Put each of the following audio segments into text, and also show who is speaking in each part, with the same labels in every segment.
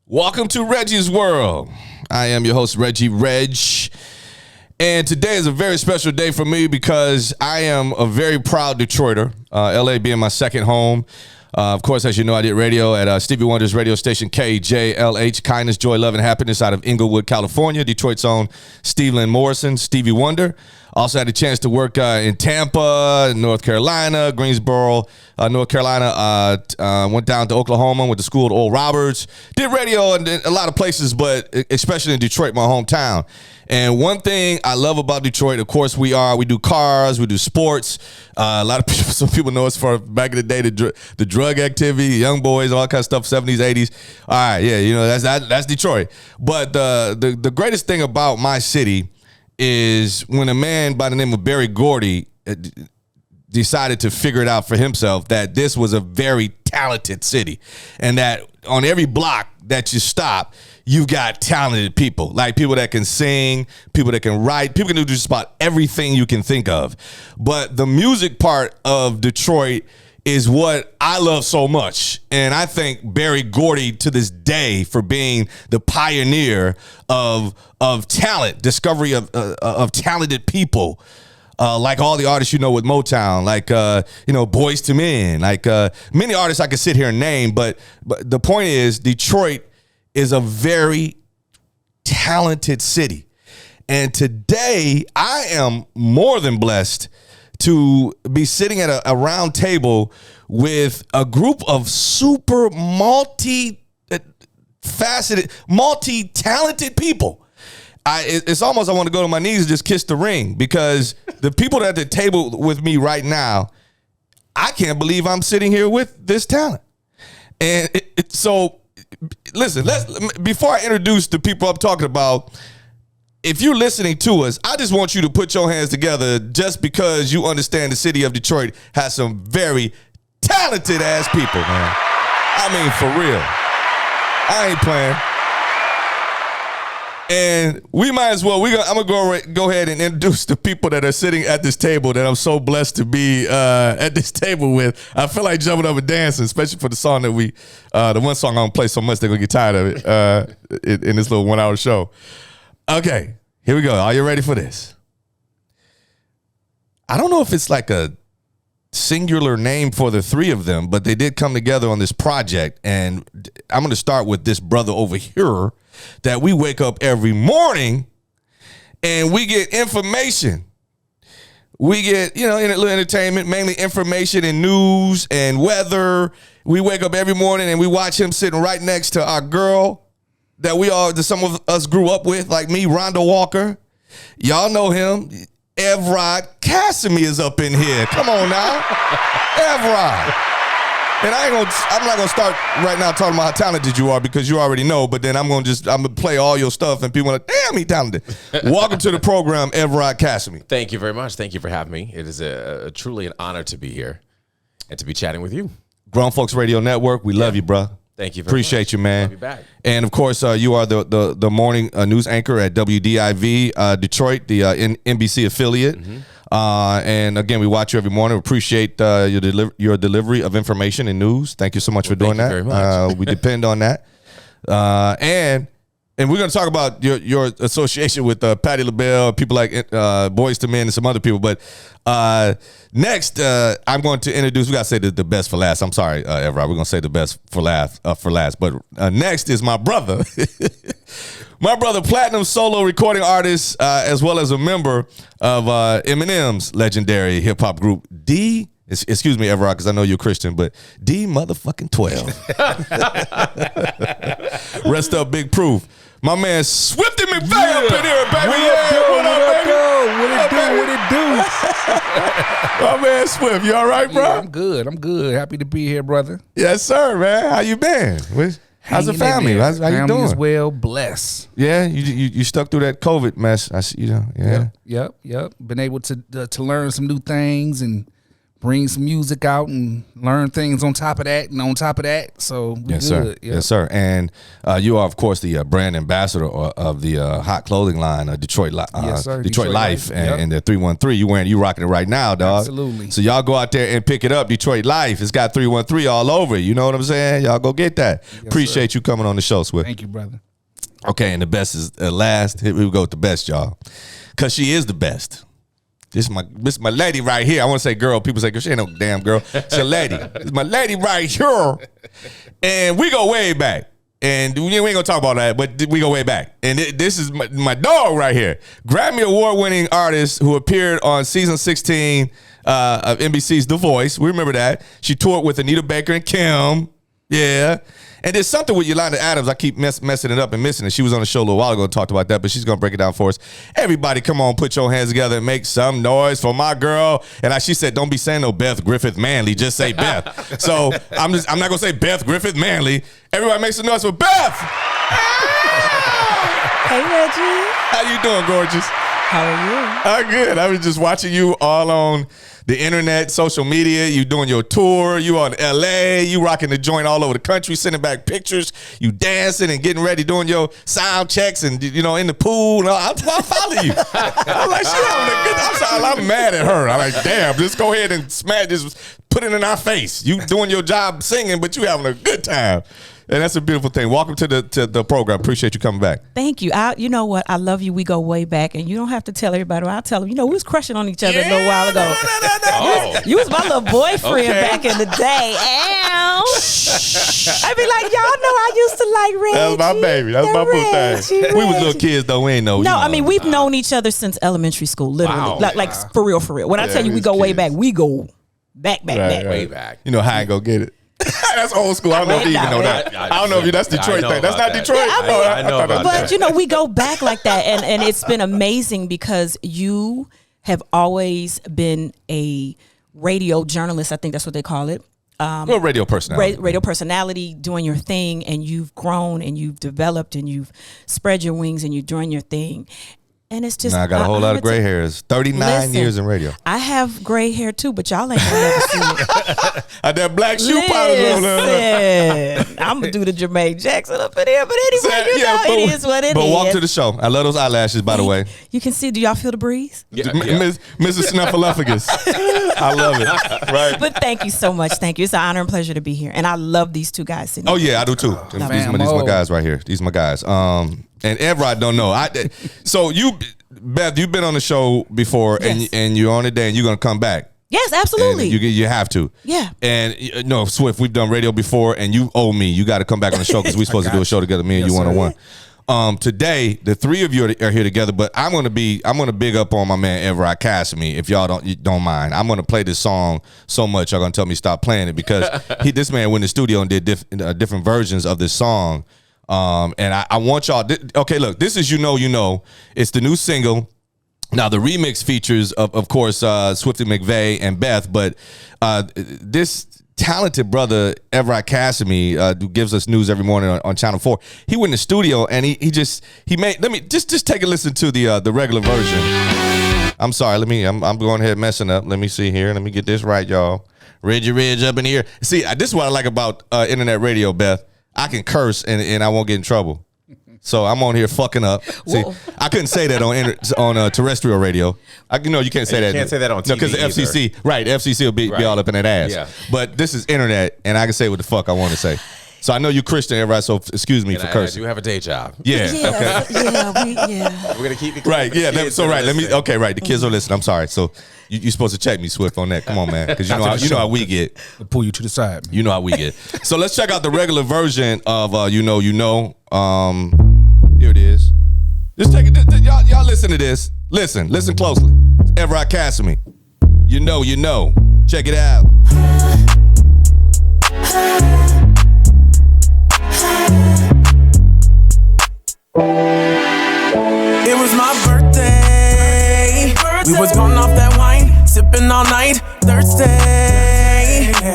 Speaker 1: Welcome to Reggie's World. I am your host, Reggie Reg. And today is a very special day for me because I am a very proud Detroiter, LA being my second home. Of course, as you know, I did radio at Stevie Wonder's radio station, KJLH, Kindness, Joy, Love, and Happiness out of Inglewood, California. Detroit's own Stevie Morrison, Stevie Wonder. Also had a chance to work in Tampa, North Carolina, Greensboro, North Carolina. Went down to Oklahoma, went to school at Oral Roberts. Did radio in a lot of places, but especially in Detroit, my hometown. And one thing I love about Detroit, of course, we do cars, we do sports. A lot of people, some people know us for back in the day, the drug activity, young boys, all that kind of stuff, 70s, 80s. All right, yeah, you know, that's Detroit. But the greatest thing about my city is when a man by the name of Berry Gordy decided to figure it out for himself that this was a very talented city and that on every block that you stop, you've got talented people, like people that can sing, people that can write, people can do just about everything you can think of. But the music part of Detroit is what I love so much. And I thank Berry Gordy to this day for being the pioneer of talent, discovery of talented people. Like all the artists you know with Motown, like Boys to Men, like many artists I could sit here and name, but the point is Detroit is a very talented city. And today I am more than blessed to be sitting at a round table with a group of super multi-faceted, multi-talented people. It's almost I want to go to my knees and just kiss the ring because the people that are at the table with me right now, I can't believe I'm sitting here with this talent. And so listen, before I introduce the people I'm talking about, if you're listening to us, I just want you to put your hands together just because you understand the city of Detroit has some very talented ass people, man. I mean, for real. I ain't playing. And we might as well, I'm going to go ahead and introduce the people that are sitting at this table that I'm so blessed to be at this table with. I feel like jumping up and dancing, especially for the song that the one song I don't play so much they're going to get tired of it in this little 1 hour show. Okay, here we go. Are you ready for this? I don't know if it's like a singular name for the three of them, but they did come together on this project. And I'm going to start with this brother over here that we wake up every morning and we get information. We get, a little entertainment, mainly information and news and weather. We wake up every morning and we watch him sitting right next to our girl that some of us grew up with, like me, Rhonda Walker. Y'all know him. Evrod Cassimy is up in here. Come on now. Evrod. And I'm not gonna start right now talking about how talented you are because you already know, but then I'm gonna play all your stuff and people are like, damn, he talented. Welcome to the program, Evrod Cassimy.
Speaker 2: Thank you very much. Thank you for having me. It is truly an honor to be here and to be chatting with you.
Speaker 1: Grown Folks Radio Network, we love you, bro.
Speaker 2: Thank you very
Speaker 1: Appreciate
Speaker 2: much.
Speaker 1: you, man.
Speaker 2: Love you back.
Speaker 1: And of course, you are the morning news anchor at WDIV Detroit, the NBC affiliate. Mm-hmm. And again, we watch you every morning. We appreciate your delivery of information and news. Thank you so much for doing that.
Speaker 2: Thank you very much.
Speaker 1: We depend on that. And we're going to talk about your association with Patti LaBelle, people like Boys to Men and some other people. But next, I'm going to introduce, we got to say the best for last. I'm sorry, Evrod. We're going to say the best for last. But next is my brother. My brother, platinum solo recording artist, as well as a member of Eminem's legendary hip-hop group, D. Excuse me, Evrod, because I know you're Christian, but D motherfucking 12. Rest up, Big Proof. My man Swifty McVay up in here, baby. What up, baby?
Speaker 3: What it do?
Speaker 1: My man Swift, you all right, bro?
Speaker 3: Yeah, I'm good. Happy to be here, brother.
Speaker 1: Yes, sir, man. How you been? How's the family? How you
Speaker 3: Family
Speaker 1: doing?
Speaker 3: is well, blessed.
Speaker 1: Yeah, you stuck through that COVID mess. I see, yeah.
Speaker 3: Yep. Been able to learn some new things and bring some music out and learn things on top of that and on top of that. So we
Speaker 1: Yes,
Speaker 3: good.
Speaker 1: sir.
Speaker 3: Yeah.
Speaker 1: Yes, sir. And you are, of course, the brand ambassador of the hot clothing line, Detroit
Speaker 3: Yes, sir.
Speaker 1: Detroit Life,
Speaker 3: Yep.
Speaker 1: and the 313. You rocking it right now, dog.
Speaker 3: Absolutely.
Speaker 1: So y'all go out there and pick it up. Detroit Life. It's got 313 all over it. You know what I'm saying? Y'all go get that. Appreciate you coming on the show, Swift.
Speaker 3: Thank you, brother.
Speaker 1: Okay, and the best is last. Here we go with the best, y'all, because she is the best. This is my lady right here. I want to say girl. People say, girl, she ain't no damn girl. It's a lady. It's my lady right here. And we go way back. And we ain't going to talk about that, but we go way back. And this is my dog right here. Grammy Award-winning artist who appeared on season 16 of NBC's The Voice. We remember that. She toured with Anita Baker and Kim. Yeah. And there's something with Yolanda Adams. I keep messing it up and missing it. She was on the show a little while ago and talked about that, but she's going to break it down for us. Everybody, come on, put your hands together and make some noise for my girl. And she said, don't be saying no Beth Griffith Manley. Just say Beth. So I'm not going to say Beth Griffith Manley. Everybody make some noise for Beth.
Speaker 4: Hey, Reggie.
Speaker 1: How you doing, gorgeous?
Speaker 4: How are you?
Speaker 1: I'm good. I was just watching you all on the internet, social media. You doing your tour. You on LA. You rocking the joint all over the country, sending back pictures. You dancing and getting ready, doing your sound checks and, in the pool. And I follow you. I'm like, she having a good time. I'm mad at her. I'm like, damn, just go ahead and smash this, put it in our face. You doing your job singing, but you having a good time. And that's a beautiful thing. Welcome to the program. Appreciate you coming back.
Speaker 4: Thank you. You know what? I love you. We go way back, and you don't have to tell everybody. I'll tell them. We was crushing on each other a little while ago.
Speaker 2: Oh.
Speaker 4: You was my little boyfriend back in the day. Ow. I be like, y'all know I used to like Reggie.
Speaker 1: That's my baby. That's my boo thing. We was little kids though. We ain't know.
Speaker 4: No, I mean we've known each other since elementary school, literally.
Speaker 2: Wow.
Speaker 4: Like for real, for real. When I tell you we
Speaker 1: we
Speaker 4: go
Speaker 1: was
Speaker 4: way
Speaker 1: kids.
Speaker 4: back, we go back.
Speaker 2: Way back.
Speaker 1: You know how I go get it. That's old school. I don't know if you even know that. I don't know if that's Detroit thing. That's not Detroit.
Speaker 2: I know about that.
Speaker 4: But we go back like that, and it's been amazing because you have always been a radio journalist. I think that's what they call it.
Speaker 1: Well, radio personality.
Speaker 4: Radio personality, doing your thing, and you've grown and you've developed and you've spread your wings and you're doing your thing. And it's just
Speaker 1: Now I got a whole lot of gray hairs. 39 years in radio.
Speaker 4: I have gray hair too, but y'all ain't gonna ever see it.
Speaker 1: That black shoe polish on there.
Speaker 4: Listen, I'm gonna do the Jermaine Jackson up in there, but anyway, it is what it is.
Speaker 1: But walk to the show. I love those eyelashes, by the way.
Speaker 4: You can see. Do y'all feel the breeze?
Speaker 2: Yeah,
Speaker 1: Mrs. Snuffleupagus. I love it. Right.
Speaker 4: But thank you so much. Thank you. It's an honor and pleasure to be here, and I love these two guys sitting.
Speaker 1: Oh yeah, I do too. These are my guys right here. These are my guys. And Evrod don't know. So Beth, you've been on the show before,
Speaker 4: Yes.
Speaker 1: and you're on it today, and you're gonna come back.
Speaker 4: Yes, absolutely.
Speaker 1: And you have to.
Speaker 4: Yeah.
Speaker 1: And no, Swift, we've done radio before, and you owe me. You got to come back on the show because we're supposed to do a show together, me and you one-on-one. Today, the three of you are here together, but I'm gonna big up on my man Evrod Cassimy. If y'all don't mind, I'm gonna play this song so much y'all gonna tell me stop playing it because this man went in the studio and did different versions of this song. And I want y'all. Okay, look, this is You Know. It's the new single. Now the remix features of course Swifty McVay and Beth, but this talented brother Evrod Cassimy who gives us news every morning on Channel 4. He went in the studio and he made. Let me just take a listen to the regular version. I'm sorry. I'm going ahead messing up. Let me see here. Let me get this right, y'all. Reggie Reg up in here. See, this is what I like about internet radio, Beth. I can curse and I won't get in trouble. So I'm on here fucking up. See, I couldn't say that on terrestrial radio. You can't say that.
Speaker 2: You can't say that on TV.
Speaker 1: No, because the FCC, right? The FCC will be all up in that ass.
Speaker 2: Yeah.
Speaker 1: But this is internet, and I can say what the fuck I want to say. So I know you're Christian, everybody. So excuse me for cursing.
Speaker 2: I do have a day job.
Speaker 1: Yeah. Okay.
Speaker 4: Yeah.
Speaker 2: We're gonna keep it
Speaker 1: Right. Yeah. Right. The kids are listening. I'm sorry. So you're supposed to check me, Swift, on that. Come on, man, because you know how we get.
Speaker 3: I'll pull you to the side.
Speaker 1: You know how we get. So let's check out the regular version of You Know. Here it is. Just take it. Y'all listen to this. Listen closely. Evrod Cassimy. You know. Check it out.
Speaker 5: It was my birthday. We was going off that wine, sipping all night, thirsty.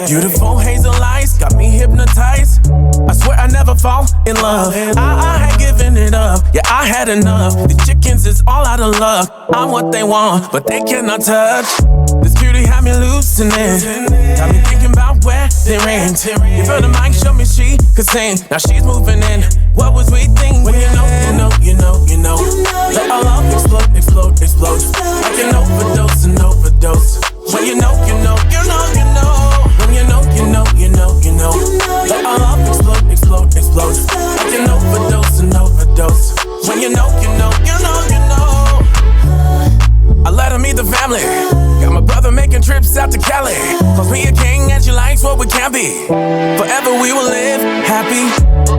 Speaker 5: Beautiful hazel eyes got me hypnotized. I swear I never fall in love. I had given it up, yeah, I had enough. The chickens is all out of luck. I'm what they want, but they cannot touch. This beauty had me losing it. Got me thinking about where they ran. Give her the mic, show me she could sing. Now she's moving in. What was we thinking? When you know. Let our love explode. Like an overdose. When you know. When you know. Let our love explode. Like an overdose. When you know. I let her meet the family. Got my brother making trips out to Cali. Calls me a king and she likes what we can be. Forever we will live happy.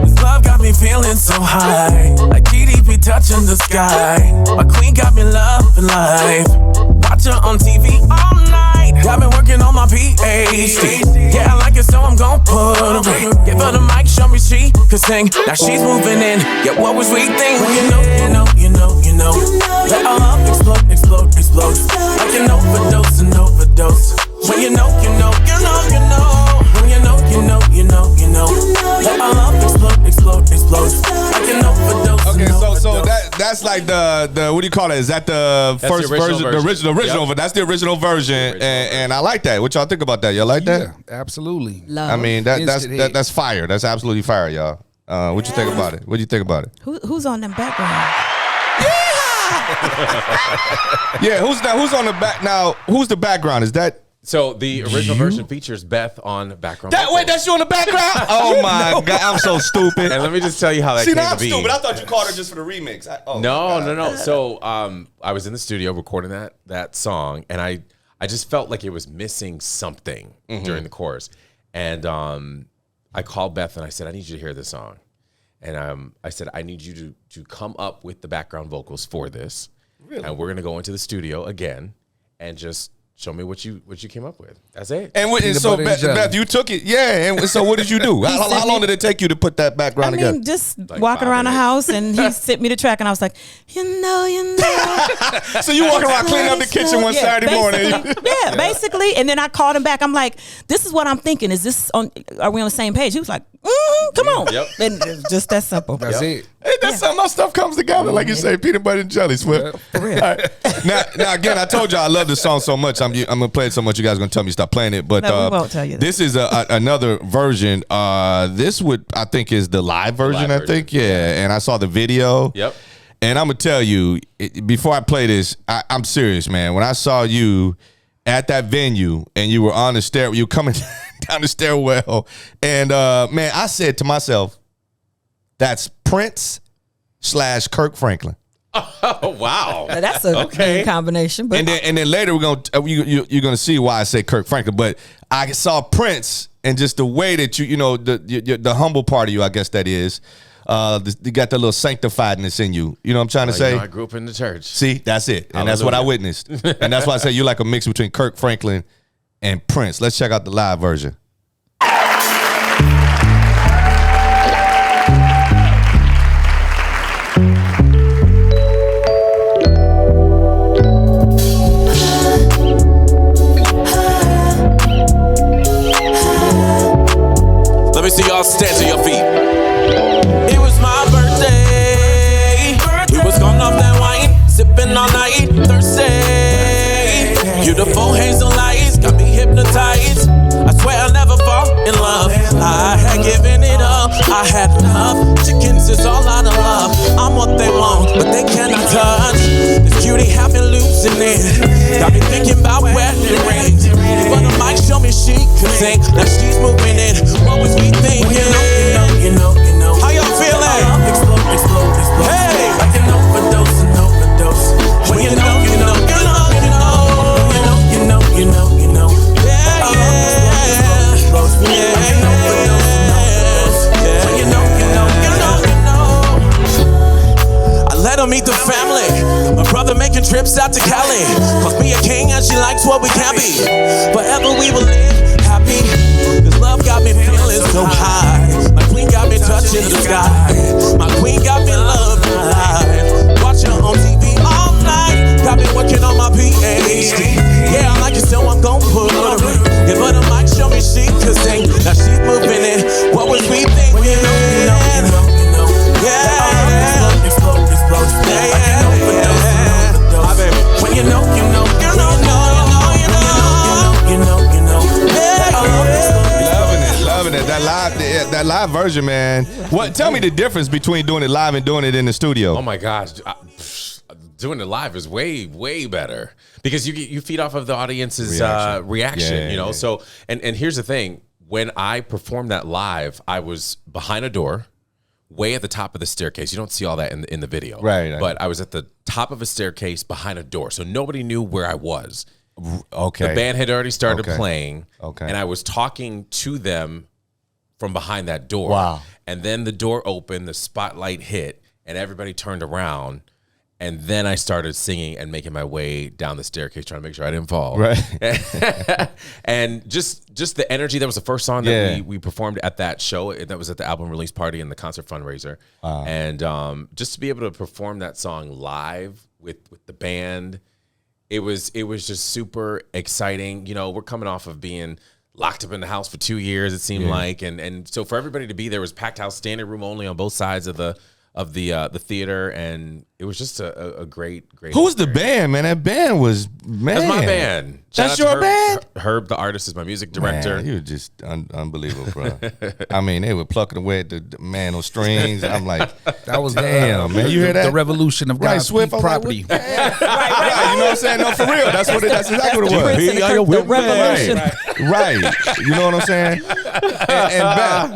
Speaker 5: This love got me feeling so high, like GDP touching the sky. My queen got me loving life. Watch her on TV all night. Got me working on my PhD. Yeah, I like it, so I'm gon' put her in. Give her the mic, show me she could sing. Now she's moving in. Yeah, what was we thinking? Well, you know. Let our love explode. Like an overdose. When you know. When you know. Let our love explode. Like an overdose.
Speaker 1: Okay, so that's like the what do you call it? Is that the first version? The original
Speaker 2: Yep.
Speaker 1: That's the original version, and I like that. What y'all think about that? Y'all like that?
Speaker 3: Yeah, absolutely.
Speaker 4: Love.
Speaker 1: I mean, that's
Speaker 3: Instant hit.
Speaker 1: fire. That's absolutely fire, y'all. What you think about it? What do you think about it?
Speaker 4: Who's on them background?
Speaker 1: Yeah, who's on the back now? Who's the background? Is that
Speaker 2: So the original version features Beth on background.
Speaker 1: that? Wait,
Speaker 2: vocals.
Speaker 1: that's you on the background? Oh my god, I'm so stupid.
Speaker 2: And let me just tell you how that
Speaker 1: See,
Speaker 2: came
Speaker 1: now
Speaker 2: to
Speaker 1: I'm
Speaker 2: be.
Speaker 1: stupid. I thought you called her just for the remix.
Speaker 2: No. So I was in the studio recording that song, and I just felt like it was missing something during the chorus. And I called Beth and I said, I need you to hear this song. And I said, I need you to come up with the background vocals for this. Really? And we're gonna go into the studio again and just show me what you came up with. That's it.
Speaker 1: And so Beth, you took it, yeah. And so what did you do? How long did it take you to put that background together?
Speaker 4: Just
Speaker 2: Like
Speaker 4: walking
Speaker 2: 5
Speaker 4: around the
Speaker 2: minutes.
Speaker 4: house, and he sent me the track, and I was like, you know.
Speaker 1: So you walking around cleaning up the kitchen one Saturday morning?
Speaker 4: Yeah, basically. And then I called him back. I'm like, this is what I'm thinking. Is this on? Are we on the same page? He was like, come on.
Speaker 2: Yep.
Speaker 4: And it's just that simple.
Speaker 3: That's it.
Speaker 1: Hey, that's how my stuff comes together, like you say, peanut butter and jelly, Swift.
Speaker 4: For real.
Speaker 1: All right. Now again, I told y'all I love this song so much. I'm gonna play it so much. You guys are gonna tell me to stop playing it, but
Speaker 4: No, we won't tell you that.
Speaker 1: this is another version. This I think is the live version.
Speaker 2: live
Speaker 1: I think,
Speaker 2: version.
Speaker 1: yeah. And I saw the video.
Speaker 2: Yep.
Speaker 1: And I'm gonna tell you before I play this, I'm serious, man. When I saw you at that venue and you were on the stair, you were coming down the stairwell, and man, I said to myself, that's Prince / Kirk Franklin.
Speaker 2: Oh wow.
Speaker 4: Now, that's a good combination. But
Speaker 1: And then later we're gonna you're gonna see why I say Kirk Franklin. But I saw Prince and just the way that the humble part of you, I guess that is, you got that little sanctifiedness in you. You know what I'm trying to say?
Speaker 2: I grew up in the church.
Speaker 1: See, that's it, and that's what I witnessed, and that's why I say you're like a mix between Kirk Franklin and Prince. Let's check out the live version.
Speaker 5: Let me see y'all stand to your feet. It was my birthday. We was gone off that wine, sipping all night, thirsty. Beautiful hazel lights got me hypnotized. I swear I'll never fall in love. I had given it up, I had enough. Chickens is all out of love. I'm what they want, but they cannot touch. This cutie have me losing it. Got me thinking about wedding rings. But the mic show me she could sing. Now she's moving in. What was we thinking? You know. How y'all feeling? Explode. Hey, like an overdose. When you know. Meet the family. My brother making trips out to Cali. Calls me a king and she likes what we can be. Forever we will live happy. This love got me feeling so high. My queen got me touching the sky. My queen got me loving life. Watch her on TV all night. Got me working on my PhD. Yeah, I like it, so I'm gon' put her in. Give her the mic, show me she could sing. Now she's moving in. What was we thinking? You know. Yeah. When you know.
Speaker 1: live version, man. What? Tell me the difference between doing it live and doing it in the studio.
Speaker 2: Oh my gosh, doing it live is way better because you feed off of the audience's reaction.
Speaker 1: Yeah,
Speaker 2: you know,
Speaker 1: yeah.
Speaker 2: so and here's the thing: when I performed that live, I was behind a door, way at the top of the staircase. You don't see all that in the video,
Speaker 1: Right.
Speaker 2: But I was at the top of a staircase behind a door, so nobody knew where I was.
Speaker 1: Okay.
Speaker 2: The band had already started playing,
Speaker 1: Okay.
Speaker 2: and I was talking to them from behind that door.
Speaker 1: Wow.
Speaker 2: And then the door opened, the spotlight hit, and everybody turned around. And then I started singing and making my way down the staircase, trying to make sure I didn't fall.
Speaker 1: Right.
Speaker 2: And just the energy. That was the first song that we performed at that show. That was at the album release party and the concert fundraiser.
Speaker 1: Wow.
Speaker 2: And just to be able to perform that song live with the band, it was just super exciting. You know, we're coming off of being locked up in the house for 2 years, it seemed like, and so for everybody to be there, was packed house, standing room only on both sides of the theater, and it was just a great.
Speaker 1: Who's the band, man? That band was, man.
Speaker 2: That's my band.
Speaker 1: That's
Speaker 2: Shout out
Speaker 1: your
Speaker 2: to
Speaker 1: band?
Speaker 2: Herb, the artist, is my music director.
Speaker 1: Man, you're just unbelievable, bro. I mean, they were plucking away at the man on strings. I'm like,
Speaker 3: That was
Speaker 1: damn, man. You hear that?
Speaker 3: The revolution of
Speaker 1: Right,
Speaker 3: God's
Speaker 1: Swift. I'm like,
Speaker 3: property.
Speaker 1: what the hell? Right, you know what I'm saying? No, for real. That's exactly what it was.
Speaker 4: The revolution.
Speaker 1: Right. You know what I'm saying?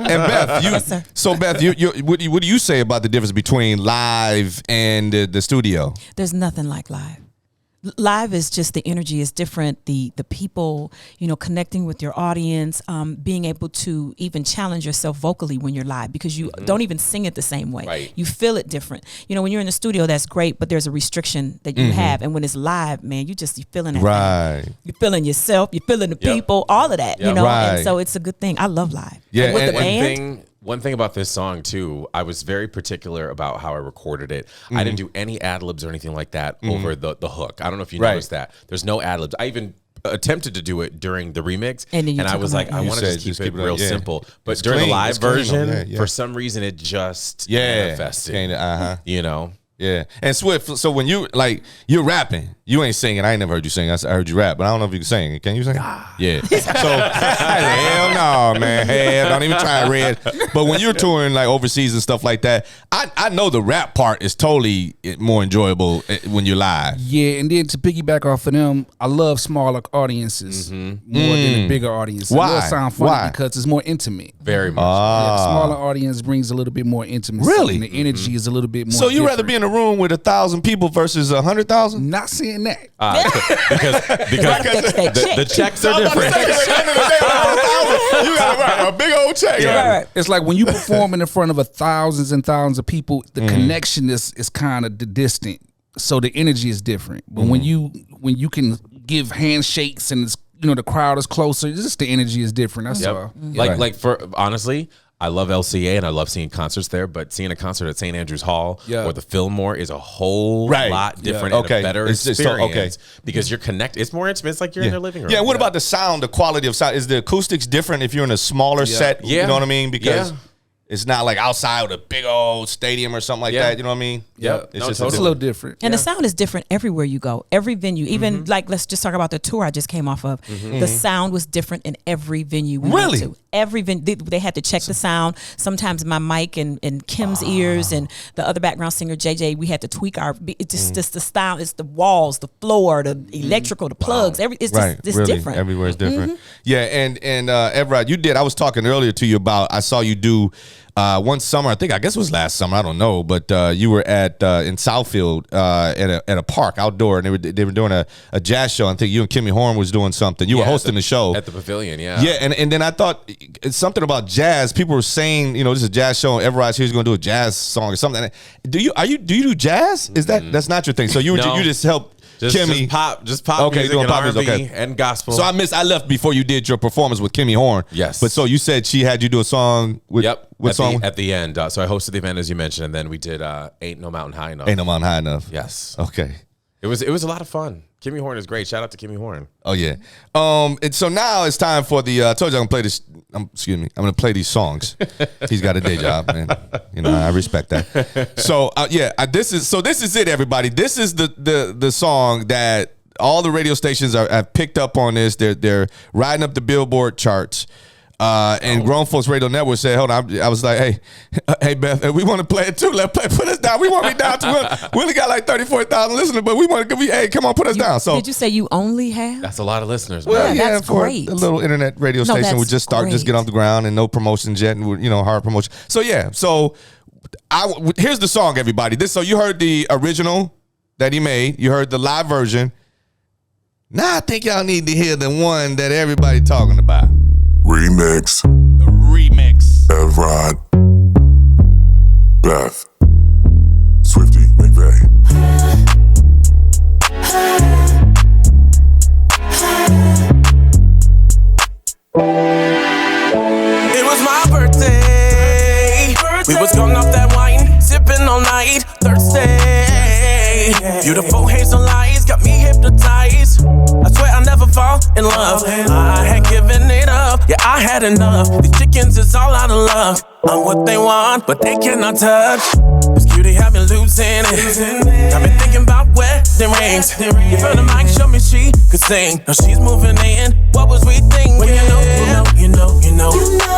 Speaker 1: And Beth,
Speaker 4: Yes, sir.
Speaker 1: so Beth, what do you say about the difference between live and the studio?
Speaker 4: There's nothing like live. Live is just, the energy is different. The people, you know, connecting with your audience, being able to even challenge yourself vocally when you're live, because you don't even sing it the same way.
Speaker 2: Right.
Speaker 4: You feel it different. You know, when you're in the studio, that's great, but there's a restriction that you have. And when it's live, man, you're feeling that.
Speaker 1: Right.
Speaker 4: thing. You're feeling yourself. You're feeling the people. All of that. You
Speaker 2: Yep.
Speaker 4: know,
Speaker 1: Right.
Speaker 4: and so it's a good thing. I love live.
Speaker 1: Yeah,
Speaker 4: And with
Speaker 1: and
Speaker 4: the band.
Speaker 2: One thing about this song too, I was very particular about how I recorded it. I didn't do any ad libs or anything like that over the hook. I don't know if you
Speaker 1: Right.
Speaker 2: noticed that. There's no ad libs. I even attempted to do it during the remix,
Speaker 4: And then you
Speaker 2: I
Speaker 4: took
Speaker 2: was
Speaker 4: them
Speaker 2: like,
Speaker 4: out.
Speaker 2: I
Speaker 1: You
Speaker 2: want to
Speaker 1: said
Speaker 2: just
Speaker 1: just
Speaker 2: keep it
Speaker 1: keep it
Speaker 2: real
Speaker 1: on, yeah.
Speaker 2: simple. But
Speaker 1: It's
Speaker 2: during
Speaker 1: clean.
Speaker 2: the live
Speaker 1: It's clean on
Speaker 2: version,
Speaker 1: there, yeah.
Speaker 2: for some reason, it just manifested. You know.
Speaker 1: Yeah. And Swift, so when you're rapping, you ain't singing. I ain't never heard you sing. I heard you rap, but I don't know if you can sing. Can you sing? Yeah. So, hell no, man. Hell, don't even try, Red. But when you're touring like overseas and stuff like that, I know the rap part is totally more enjoyable when you're live.
Speaker 3: Yeah, and then to piggyback off of them, I love smaller audiences more than a bigger audience.
Speaker 1: Why?
Speaker 3: It will sound funny
Speaker 1: Why?
Speaker 3: because it's more intimate.
Speaker 2: Very much.
Speaker 3: Yeah, the smaller audience brings a little bit more intimacy.
Speaker 1: Really?
Speaker 3: And the energy is a little bit more.
Speaker 1: So you'd rather
Speaker 3: different.
Speaker 1: be in a room with 1,000 people versus 100,000?
Speaker 3: Not saying that.
Speaker 2: because the checks are different.
Speaker 1: You got a big old check.
Speaker 4: Right.
Speaker 3: It's like when you performing in front of thousands and thousands of people, the connection is kind of distant. So the energy is different. But when you can give handshakes and it's, you know, the crowd is closer, just the energy is different. That's all.
Speaker 2: Like for honestly, I love LCA and I love seeing concerts there, but seeing a concert at St. Andrews Hall or the Fillmore is a whole lot different and a better experience because you're connected. It's more intimate. It's like you're in their living room.
Speaker 1: Yeah, what about the sound, the quality of sound? Is the acoustics different if you're in a smaller set?
Speaker 2: Yeah.
Speaker 1: You know what I mean? Because
Speaker 2: Yeah.
Speaker 1: it's not like outside with a big old stadium or something like that. You know what I mean?
Speaker 2: Yep.
Speaker 1: It's
Speaker 2: No,
Speaker 1: just
Speaker 3: It's a little different.
Speaker 4: And the sound is different everywhere you go. Every venue, even like, let's just talk about the tour I just came off of. The sound was different in every venue we
Speaker 1: Really?
Speaker 4: went to. Every venue, they had to check the sound. Sometimes my mic and Kim's ears and the other background singer JJ, we had to tweak our. It's just the style. It's the walls, the floor, the electrical, the plugs. It's just it's
Speaker 1: really,
Speaker 4: different.
Speaker 1: Everywhere is different. Yeah, and Evrod, you did. I was talking earlier to you about. I saw you do one summer. I guess it was last summer. I don't know, but you were at in Southfield at a park outdoor, and they were doing a jazz show. I think you and Kimmy Horn was doing something. You were hosting the show
Speaker 2: at the Pavilion. Yeah.
Speaker 1: Yeah, and then I thought it's something about jazz. People were saying, you know, this is a jazz show, and Everrod's here's going to do a jazz song or something. Do you do jazz? Is that's not your thing? So you just helped Kimmy
Speaker 2: just pop
Speaker 1: okay,
Speaker 2: music
Speaker 1: doing
Speaker 2: and
Speaker 1: pop music,
Speaker 2: R&B
Speaker 1: okay.
Speaker 2: and gospel.
Speaker 1: So I left before you did your performance with Kimmy Horn.
Speaker 2: Yes.
Speaker 1: But so you said she had you do a song with what song?
Speaker 2: At the end. So I hosted the event as you mentioned, and then we did Ain't No Mountain High Enough.
Speaker 1: Ain't No Mountain High Enough.
Speaker 2: Yes.
Speaker 1: Okay.
Speaker 2: It was a lot of fun. Kimmy Horn is great. Shout out to Kimmy Horn.
Speaker 1: Oh yeah. And so now it's time for the. I told you I'm gonna play this. Excuse me. I'm gonna play these songs. He's got a day job, man. You know I respect that. So this is it, everybody. This is the song that all the radio stations have picked up on this. They're riding up the Billboard charts. And Grown Folks Radio Network said, hold on, I was like, hey, Beth, we want to play it too. Let's put us down. We want to be down too. We only got like 34,000 listeners, but we want to be, hey, come on, put us down. So
Speaker 4: did you say you only have?
Speaker 2: That's a lot of listeners.
Speaker 1: Well,
Speaker 2: man.
Speaker 1: yeah,
Speaker 4: that's
Speaker 1: for
Speaker 4: great.
Speaker 1: a little internet radio
Speaker 4: No,
Speaker 1: station, we
Speaker 4: that's
Speaker 1: just
Speaker 4: great.
Speaker 1: get off the ground and no promotions yet, and hard promotion. So yeah, here's the song, everybody. So you heard the original that he made. You heard the live version. Now I think y'all need to hear the one that everybody talking about.
Speaker 6: Remix.
Speaker 1: The remix.
Speaker 6: Evrod. Beth. Swifty McVay.
Speaker 5: It was my birthday. We was going off that wine, sipping all night, thirsty. Beautiful hazel eyes got me hypnotized. I swear I'll never fall in love. I had given it up, yeah, I had enough. These chickens is all out of love. I'm what they want, but they cannot touch. This cutie had me losing it. Got me thinking about wedding rings. Give her the mic, show me she could sing. Now she's moving in. What was we thinking? When you know.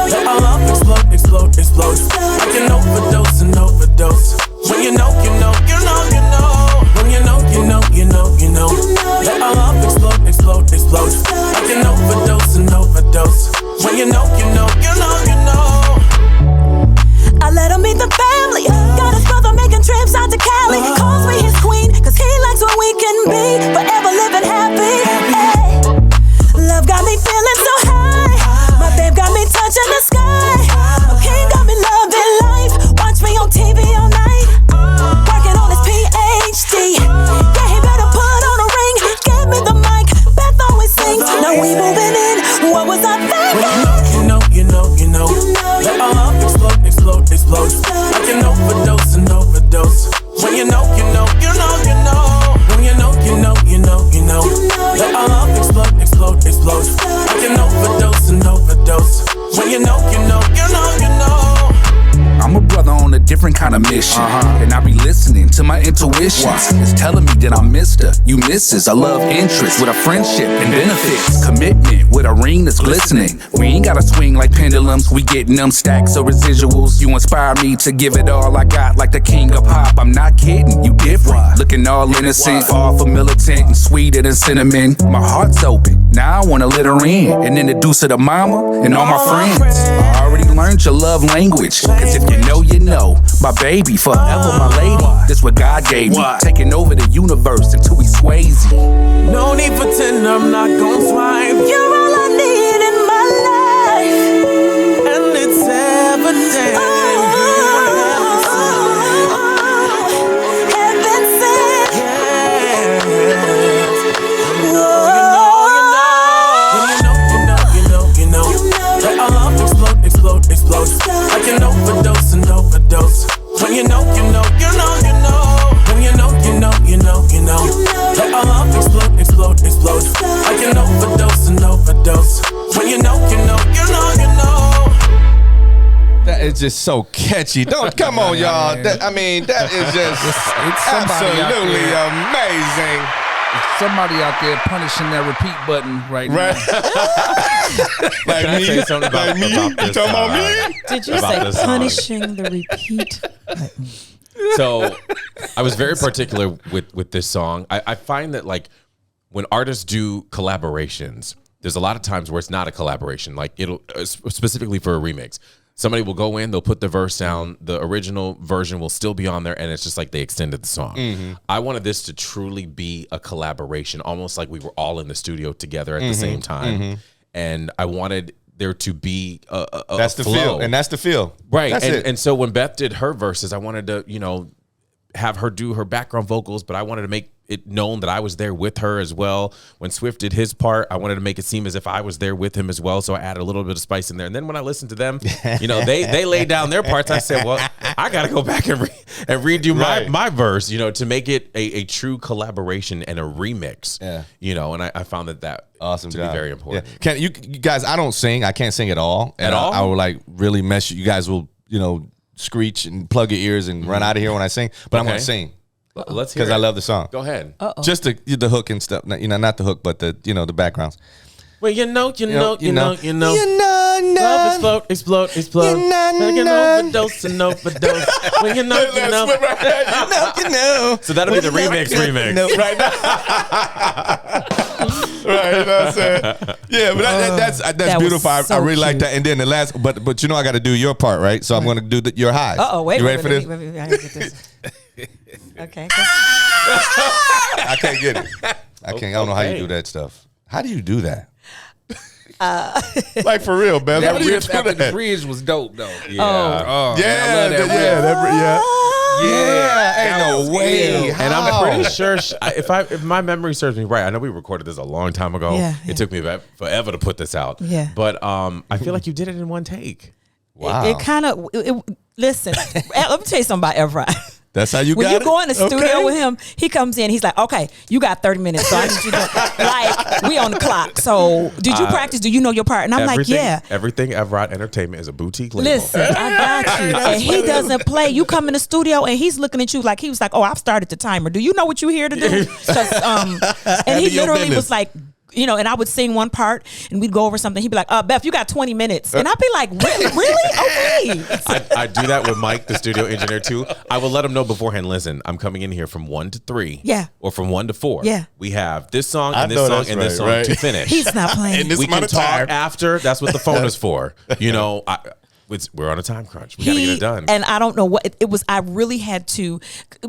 Speaker 5: Let our love explode. I can overdose and overdose. When you know. When you know. Let our love explode. I can overdose and overdose. When you know.
Speaker 7: I let him meet the family. Got his brother making trips out to Cali. Calls me his queen, cause he likes what we can be. Forever living happy. Ay. Love got me feeling so high. My babe got me touching the sky. My king got me loving life. Watch me on TV all night. Working on his PhD. Yeah, he better put on a ring. Give me the mic. Beth always sings. Now we moving in. What was I thinking?
Speaker 5: You know. Let our love explode. I can overdose and overdose. When you know. When you know. Let our love explode. I can overdose and overdose. When you know.
Speaker 3: I'm a brother on a different kind of mission. And I be listening to my intuitions. It's telling me that I'm Mr. You Mrs. I love interest with a friendship and benefits. Commitment with a ring that's glistening. We ain't gotta swing like pendulums. We getting them stacks of residuals. You inspire me to give it all I got like the king of pop. I'm not kidding, you different. Looking all innocent, far from militant and sweeter than cinnamon. My heart's open, now I wanna let her in and introduce her to mama and all my friends. I already learned your love language, cause if you know, my baby, forever my lady. This what God gave me, taking over the universe until we Swayze.
Speaker 5: No need for tender, I'm not gon' swipe.
Speaker 7: You're all I need in my life.
Speaker 5: And it's evident.
Speaker 7: Heaven sent.
Speaker 5: You know. Let our love explode. I can overdose and overdose. When you know. When you know. Let our love explode. I can overdose and overdose. When you know.
Speaker 1: That is just so catchy. Come on, y'all. That is just
Speaker 3: It's somebody out
Speaker 1: absolutely
Speaker 3: there.
Speaker 1: amazing.
Speaker 3: Somebody out there punishing that repeat button right now.
Speaker 1: Like
Speaker 2: Can I
Speaker 1: me?
Speaker 2: say something about
Speaker 1: Like me?
Speaker 2: this,
Speaker 1: You talking about me?
Speaker 4: Did you
Speaker 2: about
Speaker 4: say
Speaker 2: this song.
Speaker 4: punishing the repeat?
Speaker 2: So I was very particular with this song. I find that like when artists do collaborations, there's a lot of times where it's not a collaboration. Like it'll specifically for a remix. Somebody will go in, they'll put the verse down, the original version will still be on there, and it's just like they extended the song. I wanted this to truly be a collaboration, almost like we were all in the studio together at the same time. And I wanted there to be
Speaker 1: That's the
Speaker 2: flow.
Speaker 1: feel. And that's the feel.
Speaker 2: Right.
Speaker 1: That's it.
Speaker 2: And so when Beth did her verses, I wanted to, have her do her background vocals, but I wanted to make it known that I was there with her as well. When Swift did his part, I wanted to make it seem as if I was there with him as well. So I added a little bit of spice in there. And then when I listened to them, they laid down their parts. I said, well, I got to go back and redo my verse, to make it a true collaboration and a remix.
Speaker 1: Yeah.
Speaker 2: And I found that
Speaker 1: Awesome
Speaker 2: to
Speaker 1: job.
Speaker 2: be very important.
Speaker 1: Yeah. Can you guys? I don't sing. I can't sing at all.
Speaker 2: At all?
Speaker 1: I will like really mess you. You guys will screech and plug your ears and run out of here when I sing. But I'm gonna sing
Speaker 2: Let's hear
Speaker 1: because
Speaker 2: it.
Speaker 1: I love the song.
Speaker 2: Go ahead.
Speaker 1: Just the hook and stuff. Not the hook, but the the backgrounds.
Speaker 2: Well, you know. Love explode. Overdose. Well, you know. So that'll be the remix.
Speaker 1: Right now. Right, you know what I'm saying? Yeah, but that's
Speaker 4: That
Speaker 1: beautiful.
Speaker 4: was so
Speaker 1: I really like
Speaker 4: cute.
Speaker 1: that. And then the last, but you know I got to do your part, right? So I'm going to do your highs.
Speaker 4: Wait.
Speaker 1: You ready for this?
Speaker 4: Wait, I gotta get this. Okay.
Speaker 1: I can't get it. I don't know how you do that stuff. How do you do that? Like for real, man.
Speaker 3: That
Speaker 1: How do you
Speaker 3: riff
Speaker 1: do
Speaker 3: after the
Speaker 1: that?
Speaker 3: bridge was dope, though.
Speaker 1: Yeah,
Speaker 3: Yeah.
Speaker 1: Ain't no way.
Speaker 2: And I'm pretty sure if my memory serves me right, I know we recorded this a long time ago.
Speaker 4: Yeah.
Speaker 2: It took me forever to put this out.
Speaker 4: Yeah.
Speaker 2: But I feel like you did it in one take.
Speaker 1: Wow.
Speaker 4: It kind of. Listen, let me tell you something about Evrod.
Speaker 1: That's how you
Speaker 4: When
Speaker 1: got
Speaker 4: you
Speaker 1: it?
Speaker 4: go in the studio
Speaker 1: Okay.
Speaker 4: with him, he comes in. He's like, "Okay, you got 30 minutes. So I need you to like we on the clock. So did you practice? Do you know your part?" And I'm like, "Yeah."
Speaker 2: Everything Evrod Entertainment is a boutique label.
Speaker 4: Listen, I got you. And he doesn't play. You come in the studio and he's looking at you like he was like, "Oh, I've started the timer. Do you know what you're here to do?" 'Cause, and he
Speaker 1: your
Speaker 4: literally
Speaker 1: business.
Speaker 4: was like. And I would sing one part and we'd go over something. He'd be like, Beth, you got 20 minutes. And I'd be like, really? Okay.
Speaker 2: I do that with Mike, the studio engineer, too. I will let him know beforehand, listen, I'm coming in here from 1 to 3.
Speaker 4: Yeah.
Speaker 2: Or from 1 to 4.
Speaker 4: Yeah.
Speaker 2: We have this song
Speaker 1: I
Speaker 2: and this
Speaker 1: know
Speaker 2: song
Speaker 1: that's
Speaker 2: and this
Speaker 1: right,
Speaker 2: song
Speaker 1: right.
Speaker 2: to finish.
Speaker 4: He's not playing.
Speaker 1: And this
Speaker 2: we
Speaker 1: amount
Speaker 2: can
Speaker 1: of
Speaker 2: talk
Speaker 1: time.
Speaker 2: after. That's what the phone is for. We're on a time crunch. We got to get it done.
Speaker 4: And I don't know what it was. I really had to,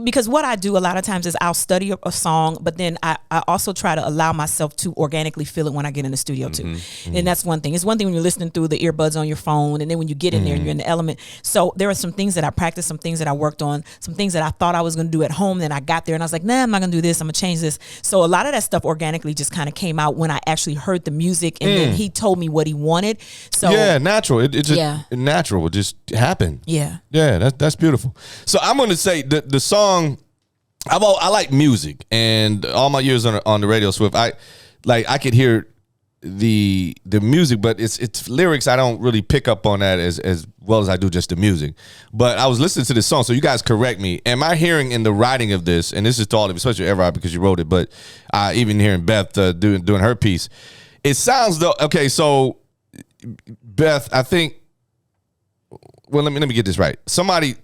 Speaker 4: because what I do a lot of times is I'll study a song, but then I also try to allow myself to organically feel it when I get in the studio too. And that's one thing. It's one thing when you're listening through the earbuds on your phone, and then when you get in there and you're in the element. So there are some things that I practiced, some things that I worked on, some things that I thought I was going to do at home. Then I got there and I was like, nah, I'm not going to do this. I'm going to change this. So a lot of that stuff organically just kind of came out when I actually heard the music, and then he told me what he wanted. So
Speaker 1: Yeah, natural. It just
Speaker 4: Yeah.
Speaker 1: natural. It just happened.
Speaker 4: yeah.
Speaker 1: Yeah, that's beautiful. So I'm going to say the song. I like music, and all my years on the radio, Swift. I could hear the music, but it's lyrics. I don't really pick up on that as well as I do just the music. But I was listening to this song, so you guys correct me. Am I hearing in the writing of this, and this is to all of you, especially Evrod because you wrote it, but even hearing Beth doing her piece, it sounds though. Okay, so Beth, I think. Well, let me get this right. Somebody,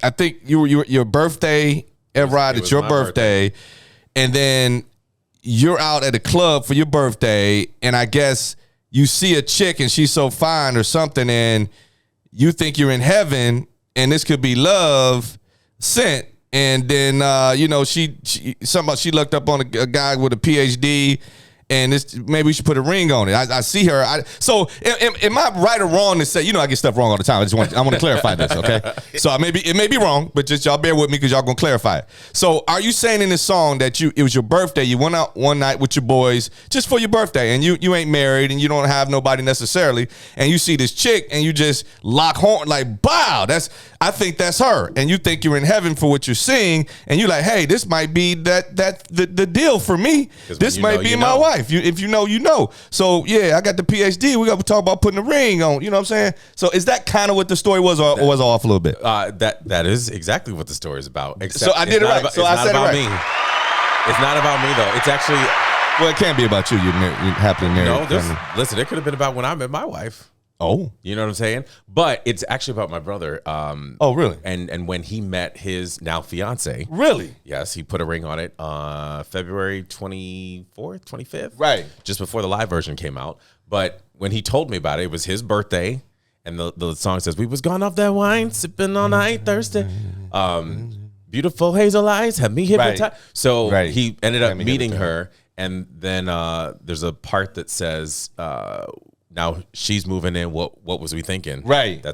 Speaker 1: I think your birthday, Evrod, it's your
Speaker 2: my
Speaker 1: birthday, and then you're out at a club for your birthday, and I guess you see a chick and she's so fine or something, and you think you're in heaven, and this could be love sent, and then she looked up on a guy with a PhD. And maybe we should put a ring on it. I see her. So am I right or wrong to say? I get stuff wrong all the time. I want to clarify this, okay? So it may be wrong, but just y'all bear with me because y'all gonna clarify it. So are you saying in this song that it was your birthday? You went out one night with your boys just for your birthday, and you ain't married and you don't have nobody necessarily, and you see this chick and you just lock horn like, wow, I think that's her, and you think you're in heaven for what you're seeing, and you're like, hey, this might be the deal for me. This might be my wife. If you know, you know. So yeah, I got the PhD. We got to talk about putting a ring on. You know what I'm saying? So is that kind of what the story was, or was I off a little bit?
Speaker 2: That is exactly what the story is about.
Speaker 1: So I did it right. So I said it right.
Speaker 2: It's not about me though. It's actually
Speaker 1: it can't be about you. You're happily married.
Speaker 2: No, listen. It could have been about when I met my wife.
Speaker 1: Oh,
Speaker 2: you know what I'm saying? But it's actually about my brother.
Speaker 1: Oh, really?
Speaker 2: And when he met his now fiance.
Speaker 1: Really?
Speaker 2: Yes, he put a ring on it February 24th, 25th.
Speaker 1: Right.
Speaker 2: Just before the live version came out. But when he told me about it, it was his birthday. And the song says, we was gone off that wine, sipping all night, thirsty. Beautiful hazel eyes had me hypnotized. Right. So he ended up meeting her. And then there's a part that says... now she's moving in. What was we thinking?
Speaker 1: Right.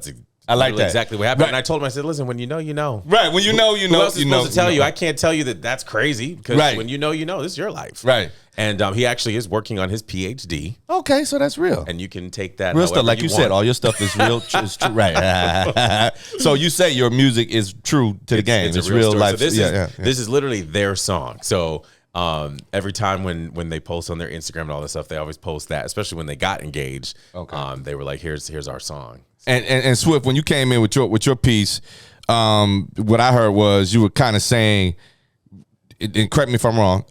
Speaker 1: I like that.
Speaker 2: Exactly what happened. Right. And I told him, I said, listen, when you know, you know.
Speaker 1: Right. When you know, you know.
Speaker 2: Who else is supposed to tell you? I can't tell you that's crazy because when you know, this is your life.
Speaker 1: Right.
Speaker 2: And he actually is working on his PhD.
Speaker 1: Okay, so that's real.
Speaker 2: And you can take that
Speaker 1: real stuff, like you said. All your stuff is real. It's true. Right. So you say your music is true to the game. It's real life.
Speaker 2: So this is literally their song. So. Every time when they post on their Instagram and all this stuff, they always post that, especially when they got engaged. Okay. They were like, here's our song.
Speaker 1: And Swift, when you came in with your piece, what I heard was you were kind of saying, and correct me if I'm wrong,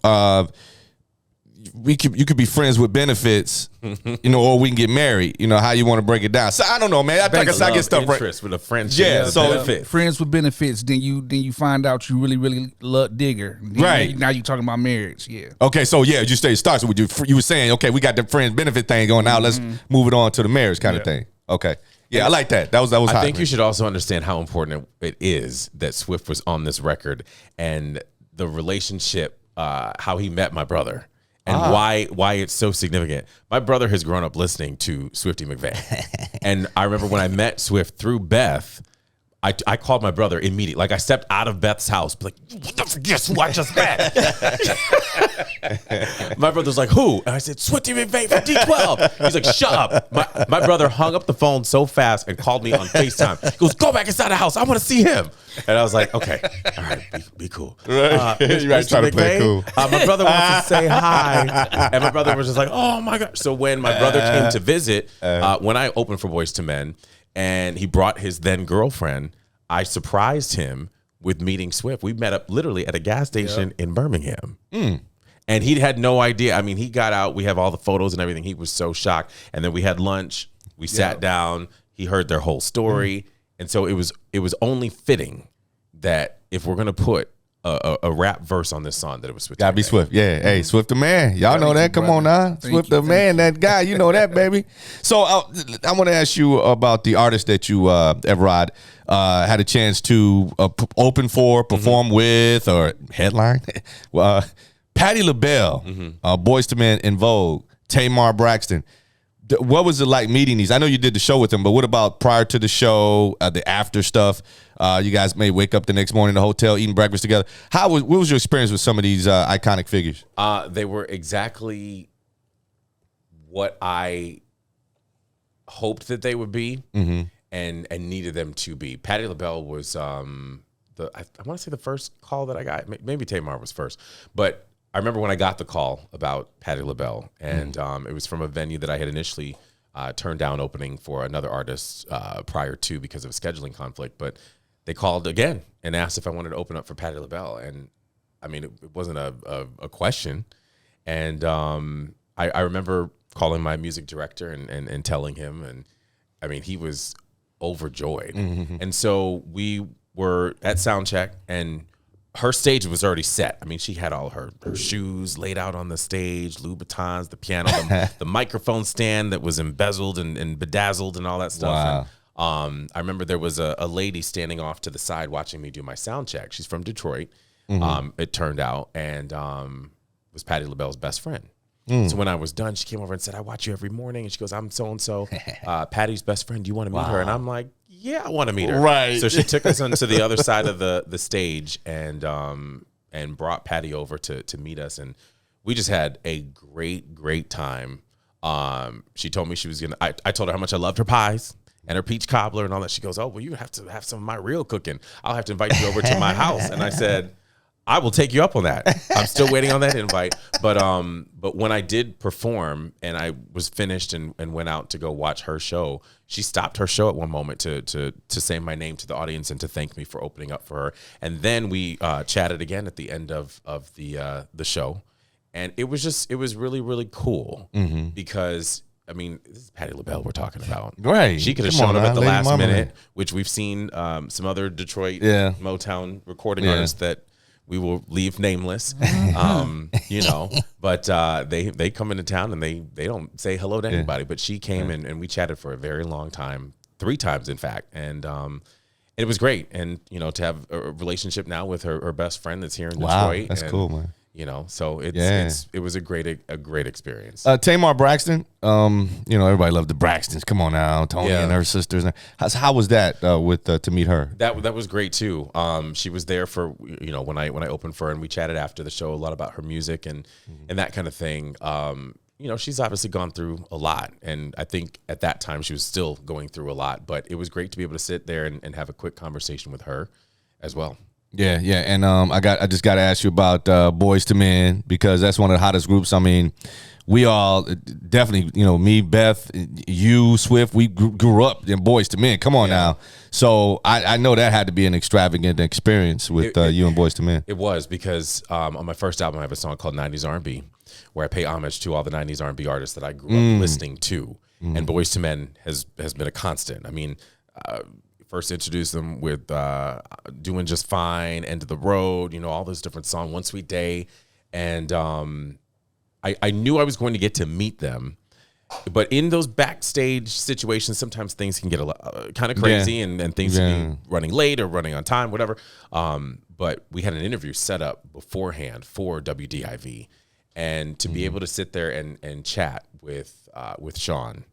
Speaker 1: you could be friends with benefits, or we can get married. How you want to break it down? So I don't know, man. I guess I get stuff right.
Speaker 2: Interest with a friendship.
Speaker 1: Yeah, so
Speaker 2: benefit.
Speaker 3: Friends with benefits. Then you find out you really love digger. Then
Speaker 1: right
Speaker 3: now you talking about marriage. Yeah.
Speaker 1: Okay, so you say it starts with you were saying, okay, we got the friends benefit thing going now. Let's move it on to the marriage kind of thing. Okay. Yeah, I like that. That was hot.
Speaker 2: I think you should also understand how important it is that Swift was on this record and the relationship, how he met my brother. And why it's so significant. My brother has grown up listening to Swifty McVay. And I remember when I met Swift through Beth, I called my brother immediately. Like I stepped out of Beth's house, like, guess who I just met? My brother's like, who? And I said, Swifty McVay from D12. He's like, shut up. My brother hung up the phone so fast and called me on FaceTime. He goes, go back inside the house. I want to see him. And I was like, okay, all right, be cool.
Speaker 1: Right. You're right, trying to play cool.
Speaker 2: My brother wants to say hi. And my brother was just like, oh my God. So when my brother came to visit, when I opened for Boyz II Men, and he brought his then girlfriend, I surprised him with meeting Swift. We met up literally at a gas station in Birmingham. And he had no idea. I mean, he got out. We have all the photos and everything. He was so shocked. And then we had lunch. We sat down. He heard their whole story. And so it was only fitting that if we're going to put a rap verse on this song, that it was Swift.
Speaker 1: Gotta be Swift. Yeah. Hey, Swift the man. Y'all know that. Come on now. Swift the man, that guy. You know that, baby. So I want to ask you about the artist that you, Evrod, had a chance to open for, perform with, or headline. Patti LaBelle, Boyz II Men, In Vogue, Tamar Braxton. What was it like meeting these? I know you did the show with them, but what about prior to the show, the after stuff? You guys may wake up the next morning in the hotel eating breakfast together. What was your experience with some of these iconic figures?
Speaker 2: They were exactly what I hoped that they would be and needed them to be. Patti LaBelle was I want to say the first call that I got. Maybe Tamar was first, but I remember when I got the call about Patti LaBelle, and it was from a venue that I had initially turned down opening for another artist prior to because of a scheduling conflict. But they called again and asked if I wanted to open up for Patti LaBelle, and I mean it wasn't a question. And I remember calling my music director and telling him, and I mean he was overjoyed. And so we were at sound check, and her stage was already set. I mean, she had all her shoes laid out on the stage, Louboutins, the piano, the microphone stand that was embezzled and bedazzled and all that stuff.
Speaker 1: Wow.
Speaker 2: And, I remember there was a lady standing off to the side watching me do my sound check. She's from Detroit, it turned out, and was Patti LaBelle's best friend. So when I was done, she came over and said, I watch you every morning. And she goes, I'm so-and-so, Patty's best friend. Do you want to meet her? And I'm like, yeah, I want to meet her.
Speaker 1: Right.
Speaker 2: So she took us onto the other side of the stage and brought Patty over to meet us. And we just had a great time. She told me she was going to, I told her how much I loved her pies and her peach cobbler and all that. She goes, oh, well, you have to have some of my real cooking. I'll have to invite you over to my house. And I said, I will take you up on that. I'm still waiting on that invite. But when I did perform and I was finished and went out to go watch her show, she stopped her show at one moment to say my name to the audience and to thank me for opening up for her. And then we chatted again at the end of the show. And it was really cool because, I mean, this is Patti LaBelle we're talking about.
Speaker 1: Right.
Speaker 2: She could have shown up at the last minute, which we've seen some other Detroit Motown recording artists that we will leave nameless, but they come into town and they don't say hello to anybody. But she came and we chatted for a very long time, 3 times in fact, and it was great. And to have a relationship now with her best friend that's here in Detroit.
Speaker 1: That's cool, man.
Speaker 2: So it was a great experience.
Speaker 1: Tamar Braxton, everybody loved the Braxtons. Come on now, Tony and her sisters. How was that to meet her?
Speaker 2: That was great too. She was there for when I opened for her, and we chatted after the show a lot about her music and that kind of thing. She's obviously gone through a lot, and I think at that time she was still going through a lot. But it was great to be able to sit there and have a quick conversation with her as well.
Speaker 1: Yeah, and I just got to ask you about Boyz II Men, because that's one of the hottest groups. I mean, we all definitely, me, Beth, you, Swift, we grew up in Boyz II Men. Come on now. So I know that had to be an extravagant experience with you and Boyz II Men.
Speaker 2: It was, because on my first album I have a song called 90s R&B, where I pay homage to all the 90s R&B artists that I grew up listening to. And Boyz II Men has been a constant. I mean, first introduced them with Doing Just Fine, End of the Road, you know, all those different songs, One Sweet Day. And I knew I was going to get to meet them. But in those backstage situations, sometimes things can get kind of crazy and things can be running late or running on time, whatever. But we had an interview set up beforehand for WDIV. And to be able to sit there and chat with Sean,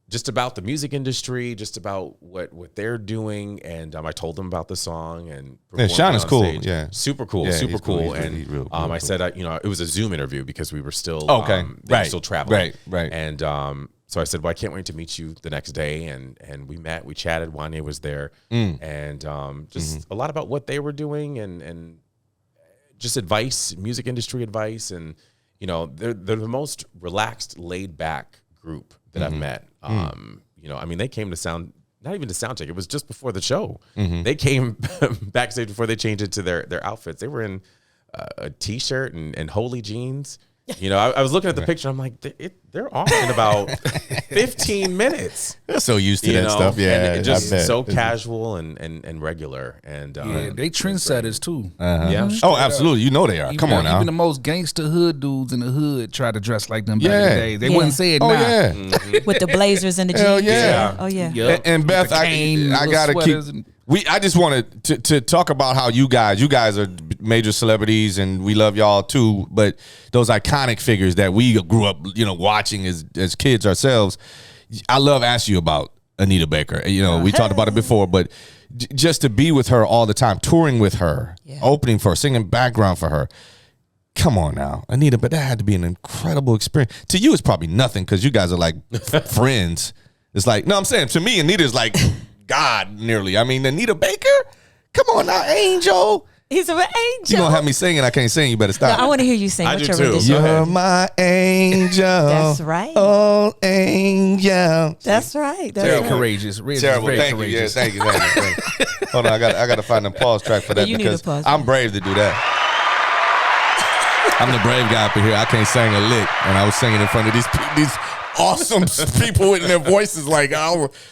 Speaker 2: just about the music industry, just about what they're doing, and I told them about the song and
Speaker 1: Sean is cool,
Speaker 2: stage. Super cool,
Speaker 1: Yeah,
Speaker 2: super
Speaker 1: he's
Speaker 2: cool.
Speaker 1: cool.
Speaker 2: And
Speaker 1: He's real
Speaker 2: I said, it was a Zoom interview because we were still
Speaker 1: they
Speaker 2: were still traveling,
Speaker 1: right.
Speaker 2: And so I said, well, I can't wait to meet you the next day, and we met, we chatted. Wanya was there, and just a lot about what they were doing and just advice, music industry advice, and they're the most relaxed, laid back group that I've met. They came to not even to sound check. It was just before the show. They came backstage before they changed it to their outfits. They were in a t-shirt and holy jeans. I was looking at the picture. I'm like, they're on in about 15 minutes.
Speaker 1: They're so used to that stuff. Yeah,
Speaker 2: and just so casual and regular. And
Speaker 3: they trendsetters too.
Speaker 2: Yeah.
Speaker 1: Oh, absolutely. You know they are. Come on now.
Speaker 3: Even the most gangster hood dudes in the hood try to dress like them back in the day. They wouldn't say it now.
Speaker 1: Yeah.
Speaker 4: With the blazers and the jeans.
Speaker 1: Hell yeah.
Speaker 4: Oh yeah.
Speaker 3: Yep.
Speaker 1: And Beth,
Speaker 3: With the cane,
Speaker 1: I
Speaker 3: little
Speaker 1: gotta
Speaker 3: sweaters
Speaker 1: keep. I just wanted to talk about how you guys are major celebrities, and we love y'all too. But those iconic figures that we grew up, watching as kids ourselves. I love asking you about Anita Baker. We talked about it before, but just to be with her all the time, touring with her, opening for her, singing background for her. Come on now, Anita, but that had to be an incredible experience. To you, it's probably nothing because you guys are like friends. It's like, no, I'm saying to me, Anita's like God nearly. I mean, Anita Baker? Come on now, Angel.
Speaker 4: He's an angel.
Speaker 1: You gonna have me singing? I can't sing. You better stop.
Speaker 4: No, I want to hear you sing.
Speaker 2: I
Speaker 4: What's
Speaker 2: do
Speaker 4: your
Speaker 2: too.
Speaker 4: rendition?
Speaker 1: You're my angel.
Speaker 4: That's right.
Speaker 1: Oh, angel.
Speaker 4: That's right. That's
Speaker 3: Very
Speaker 4: right.
Speaker 3: courageous. Reg
Speaker 1: Terrible.
Speaker 3: is very
Speaker 1: Thank you. Yeah,
Speaker 3: courageous.
Speaker 1: thank you. Thank you. Hold on, I got to find a pause track for that
Speaker 4: you need
Speaker 1: because
Speaker 4: a pause.
Speaker 1: I'm brave to do that. I'm the brave guy up in here. I can't sing a lick, and I was singing in front of these awesome people with their voices like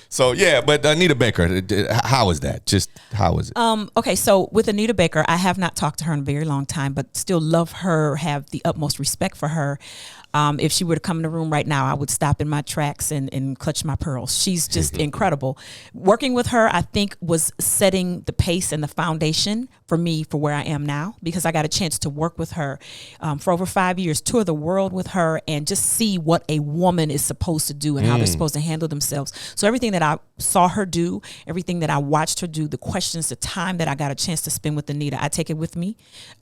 Speaker 1: so yeah. But Anita Baker, how is that? Just how is it?
Speaker 4: Okay, so with Anita Baker, I have not talked to her in a very long time, but still love her, have the utmost respect for her. If she were to come in the room right now, I would stop in my tracks and clutch my pearls. She's just incredible. Working with her, I think, was setting the pace and the foundation for me for where I am now, because I got a chance to work with her for over 5 years, tour the world with her, and just see what a woman is supposed to do and how they're supposed to handle themselves. So everything that I saw her do, everything that I watched her do, the questions, the time that I got a chance to spend with Anita, I take it with me.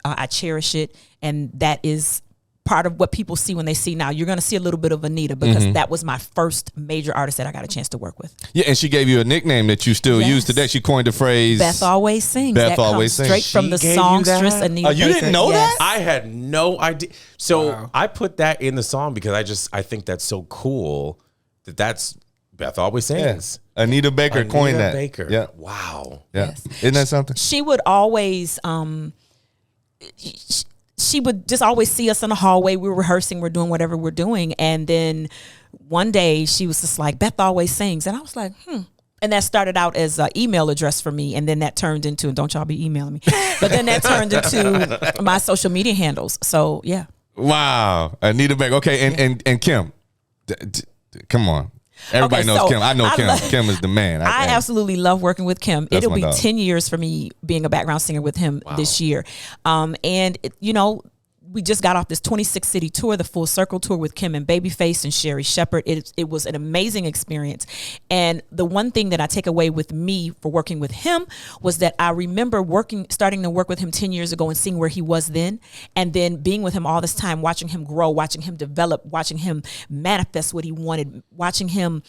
Speaker 4: I cherish it, and that is part of what people see when they see now. You're going to see a little bit of Anita because that was my first major artist that I got a chance to work with.
Speaker 1: Yeah, and she gave you a nickname that you still use today. She coined the phrase
Speaker 4: Beth Always Sings.
Speaker 1: Beth
Speaker 4: that
Speaker 1: Always
Speaker 4: comes
Speaker 1: Sings.
Speaker 4: straight from the
Speaker 2: She gave you
Speaker 4: songstress
Speaker 2: that?
Speaker 4: Anita
Speaker 1: You
Speaker 4: Baker.
Speaker 1: didn't know
Speaker 4: Yes.
Speaker 1: that?
Speaker 2: I had no idea. So I put that in the song because I think that's so cool that's Beth Always Sings.
Speaker 1: Anita Baker coined that.
Speaker 2: Baker.
Speaker 1: Yeah.
Speaker 2: Wow.
Speaker 1: Yeah.
Speaker 4: Yes.
Speaker 1: Isn't that something?
Speaker 4: She would always she would just always see us in the hallway. We were rehearsing, we're doing whatever we're doing, and then one day she was just like, Beth Always Sings, and I was like, And that started out as an email address for me, and then that turned into, and don't y'all be emailing me, but then that turned into my social media handles. So yeah.
Speaker 1: Wow. Anita Baker. Okay, and Kim. Come on. Everybody
Speaker 4: Okay,
Speaker 1: knows
Speaker 4: so
Speaker 1: Kim. I know Kim.
Speaker 4: love-
Speaker 1: Kim is the man.
Speaker 4: I absolutely love working with Kim.
Speaker 1: That's
Speaker 4: It'll
Speaker 1: my
Speaker 4: be
Speaker 1: dog.
Speaker 4: 10 years for me being a background singer with him this year. We just got off this 26 city tour, the Full Circle tour with Kim and Babyface and Sherry Shepherd. It was an amazing experience. And the one thing that I take away with me for working with him was that I remember starting to work with him 10 years ago and seeing where he was then, and then being with him all this time, watching him grow, watching him develop, watching him manifest what he wanted, watching him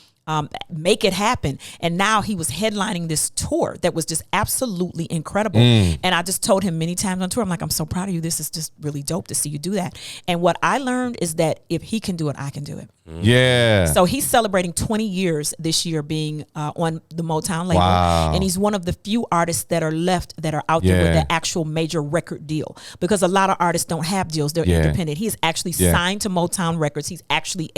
Speaker 4: make it happen. And now he was headlining this tour that was just absolutely incredible. And I just told him many times on tour, I'm like, I'm so proud of you. This is just really dope to see you do that. And what I learned is that if he can do it, I can do it.
Speaker 1: Yeah.
Speaker 4: So he's celebrating 20 years this year being on the Motown label.
Speaker 1: Wow.
Speaker 4: And he's one of the few artists that are left that are out there with the actual major record deal. Because a lot of artists don't have deals. They're independent. He's actually signed to Motown Records. He's actually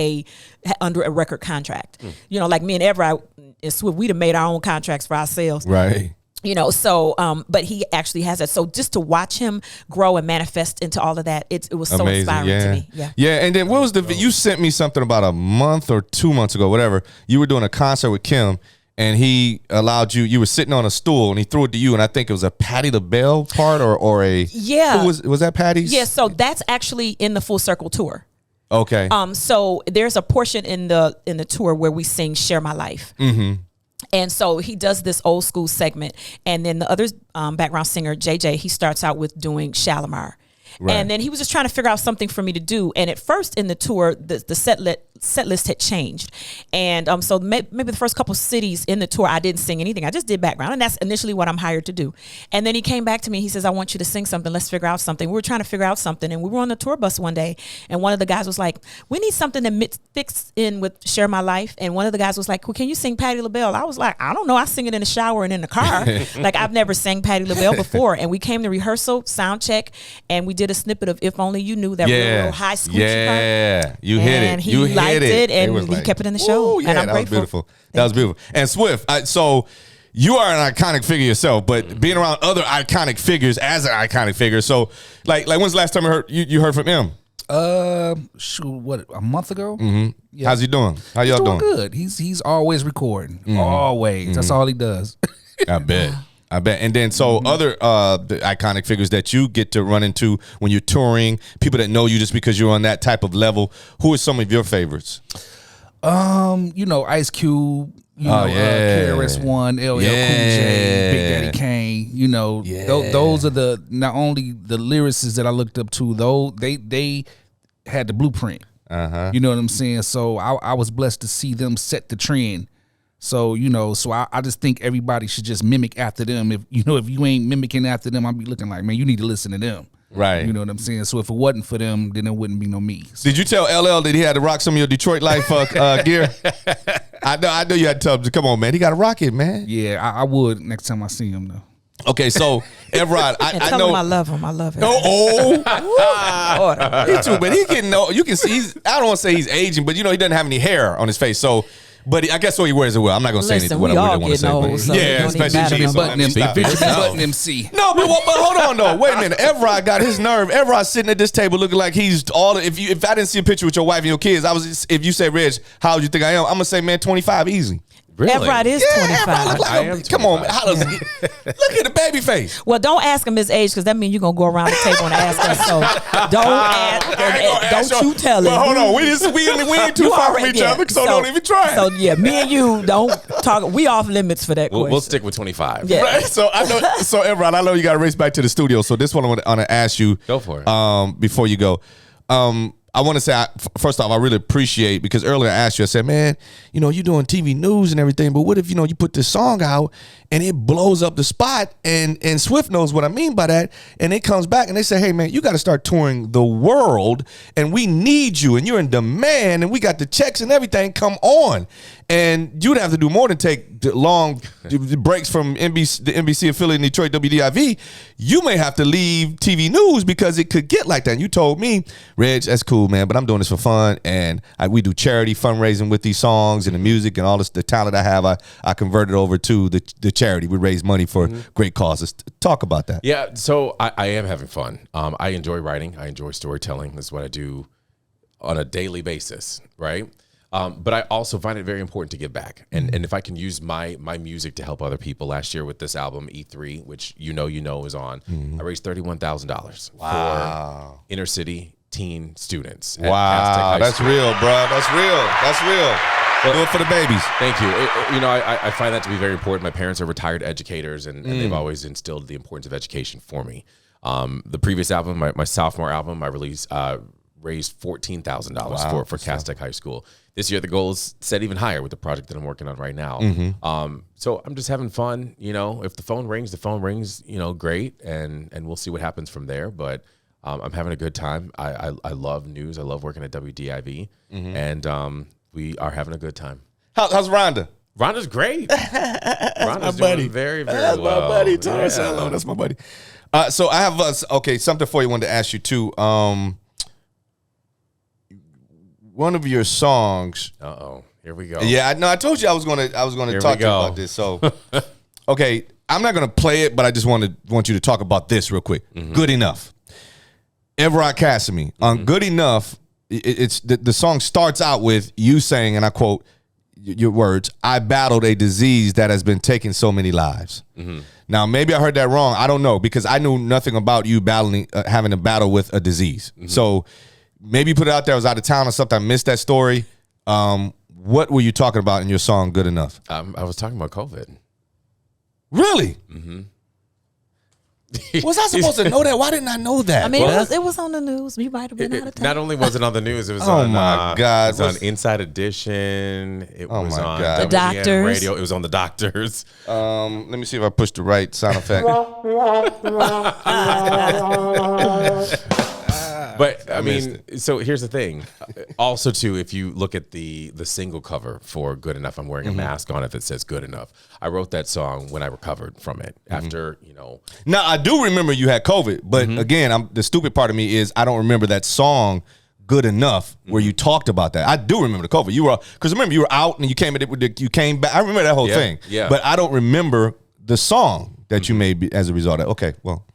Speaker 4: under a record contract. You know, like me and Evrod and Swift, we'd have made our own contracts for ourselves.
Speaker 1: Right.
Speaker 4: You know, so, but he actually has it. So just to watch him grow and manifest into all of that, it was so inspiring to me. Yeah.
Speaker 1: Yeah. And then what was you sent me something about a month or 2 months ago, whatever. You were doing a concert with Kim and he allowed you were sitting on a stool and he threw it to you. And I think it was a Patti LaBelle part or a.
Speaker 4: Yeah.
Speaker 1: Who was that Patty's?
Speaker 4: Yeah. So that's actually in the Full Circle tour.
Speaker 1: Okay.
Speaker 4: So there's a portion in the tour where we sing "Share My Life." Mm-hmm. And so he does this old school segment. And then the other background singer, JJ, he starts out with doing Shalimar. Right. And then he was just trying to figure out something for me to do. And at first in the tour, the set list had changed. And so maybe the first couple cities in the tour, I didn't sing anything. I just did background. And that's initially what I'm hired to do. And then he came back to me. He says, I want you to sing something. Let's figure out something. We were trying to figure out something. And we were on the tour bus one day. And one of the guys was like, we need something that fits in with Share My Life. And one of the guys was like, well, can you sing Patti LaBelle? I was like, I don't know. I sing it in the shower and in the car. Like, I've never sang Patti LaBelle before. And we came to rehearsal, sound check, and we did a snippet of If Only You Knew, that real high school part.
Speaker 1: Yeah, you hit it.
Speaker 4: And he liked it, and he kept it in the show.
Speaker 1: Ooh, yeah,
Speaker 4: and I'm
Speaker 1: that
Speaker 4: grateful.
Speaker 1: was beautiful. That was beautiful. And Swift, so you are an iconic figure yourself, but being around other iconic figures as an iconic figure. So, like when's the last time you heard from him?
Speaker 3: What, a month ago?
Speaker 1: Mm-hmm. Yeah. How's he doing? How y'all doing?
Speaker 3: Good. He's always recording. Always. That's all he does.
Speaker 1: I bet. And then other the iconic figures that you get to run into when you're touring, people that know you just because you're on that type of level, who are some of your favorites?
Speaker 3: Ice Cube, KRS-One, LL Cool J, Big Daddy Kane, those are not only the lyricists that I looked up to, though they had the blueprint. You know what I'm saying? So I was blessed to see them set the trend. So, I just think everybody should just mimic after them. If you ain't mimicking after them, I'll be looking like, man, you need to listen to them.
Speaker 1: Right.
Speaker 3: You know what I'm saying? So if it wasn't for them, then it wouldn't be no me. So.
Speaker 1: Did you tell LL that he had to rock some of your Detroit Life gear? I know you had to tell him, come on, man, he got to rock it, man.
Speaker 3: Yeah, I would next time I see him, though.
Speaker 1: Okay, so Evrod, I know
Speaker 4: him I love him. I love him.
Speaker 1: Me too, but he can know. You can see. I don't want to say he's aging, but he doesn't have any hair on his face, so. But I guess what he wears it well. I'm not gonna say anything. What I really want to say.
Speaker 4: Old, so
Speaker 1: especially
Speaker 3: button MC.
Speaker 1: No, but hold on though. Wait a minute. Evrod got his nerve. Evrod sitting at this table looking like he's all. If I didn't see a picture with your wife and your kids, if you say, Reg, how old you think I am? I'm gonna say, man, 25 easy.
Speaker 2: Really?
Speaker 4: Evrod is 25.
Speaker 1: Evrod
Speaker 2: I am 25.
Speaker 1: Come on, how does he, look at the baby face.
Speaker 4: Well, don't ask him his age because that means you're going to go around the table and ask us. So don't you tell him.
Speaker 1: Well, hold on. We ain't too far from each other, so don't even try.
Speaker 4: So, yeah, me and you don't talk. We off limits for that question.
Speaker 2: We'll stick with 25.
Speaker 4: Yeah.
Speaker 1: Right? So, Evrod, I know you got to race back to the studio. So this one I want to ask you.
Speaker 2: Go for it.
Speaker 1: Before you go. I want to say, first off, I really appreciate, because earlier I asked you, I said, man, you're doing TV news and everything, but what if, you put this song out and it blows up the spot, and Swift knows what I mean by that, and it comes back and they say, hey, man, you got to start touring the world and we need you and you're in demand and we got the checks and everything, come on. And you'd have to do more than take long breaks from the NBC affiliate in Detroit, WDIV. You may have to leave TV news because it could get like that. And you told me, Reg, that's cool, man, but I'm doing this for fun. And we do charity fundraising with these songs and the music and all this, the talent I have. I converted over to the charity. We raise money for great causes. Talk about that.
Speaker 2: Yeah, so I am having fun. I enjoy writing. I enjoy storytelling. That's what I do on a daily basis, right? But I also find it very important to give back. And if I can use my music to help other people, last year with this album, E3, which you know is on, I raised $31,000 for inner city teen students. At
Speaker 1: Wow, that's real, bro. That's real. Do it for the babies.
Speaker 2: Thank you. I find that to be very important. My parents are retired educators, and they've always instilled the importance of education for me. The previous album, my sophomore album, I released raised $14,000 for Cass Tech High School. This year, the goal is set even higher with the project that I'm working on right now. So I'm just having fun. If the phone rings, great, and we'll see what happens from there. But I'm having a good time. I love news. I love working at WDIV, and we are having a good time.
Speaker 1: How's Rhonda?
Speaker 2: Rhonda's great. Rhonda's
Speaker 1: my buddy.
Speaker 2: doing very, very
Speaker 1: That's
Speaker 2: well.
Speaker 1: my buddy, Terrence. Hello, that's my buddy. So I have something for you. I wanted to ask you too. One of your songs.
Speaker 2: Here we go.
Speaker 1: Yeah, I told you I was gonna talk to you about this. So, okay, I'm not gonna play it, but I just want you to talk about this real quick. Good Enough. Evrod Cassimy on Good Enough. It's the song starts out with you saying, and I quote your words, "I battled a disease that has been taking so many lives." Now, maybe I heard that wrong. I don't know, because I knew nothing about you having a battle with a disease. So maybe you put it out there. I was out of town or something. I missed that story. What were you talking about in your song Good Enough?
Speaker 2: I was talking about COVID.
Speaker 1: Really? Was I supposed to know that? Why didn't I know that?
Speaker 4: I mean, it was on the news. You might have been out of town.
Speaker 2: Not only was it on the news, it was
Speaker 1: Oh
Speaker 2: on
Speaker 1: my God.
Speaker 2: it was on Inside Edition. It was
Speaker 1: my
Speaker 2: on
Speaker 1: God.
Speaker 4: The
Speaker 2: WGN
Speaker 4: Doctors.
Speaker 2: Radio. It was on the Doctors.
Speaker 1: Let me see if I pushed the right sound effect.
Speaker 2: But I mean, so here's the thing. Also, too, if you look at the single cover for Good Enough, I'm wearing a mask on it that says Good Enough. I wrote that song when I recovered from it after,
Speaker 1: Now, I do remember you had COVID, but again, the stupid part of me is I don't remember that song Good Enough where you talked about that. I do remember the COVID. Because remember, you were out and you came back. I remember that whole thing.
Speaker 2: Yeah.
Speaker 1: But I don't remember the song that you made as a result of it. Okay, well,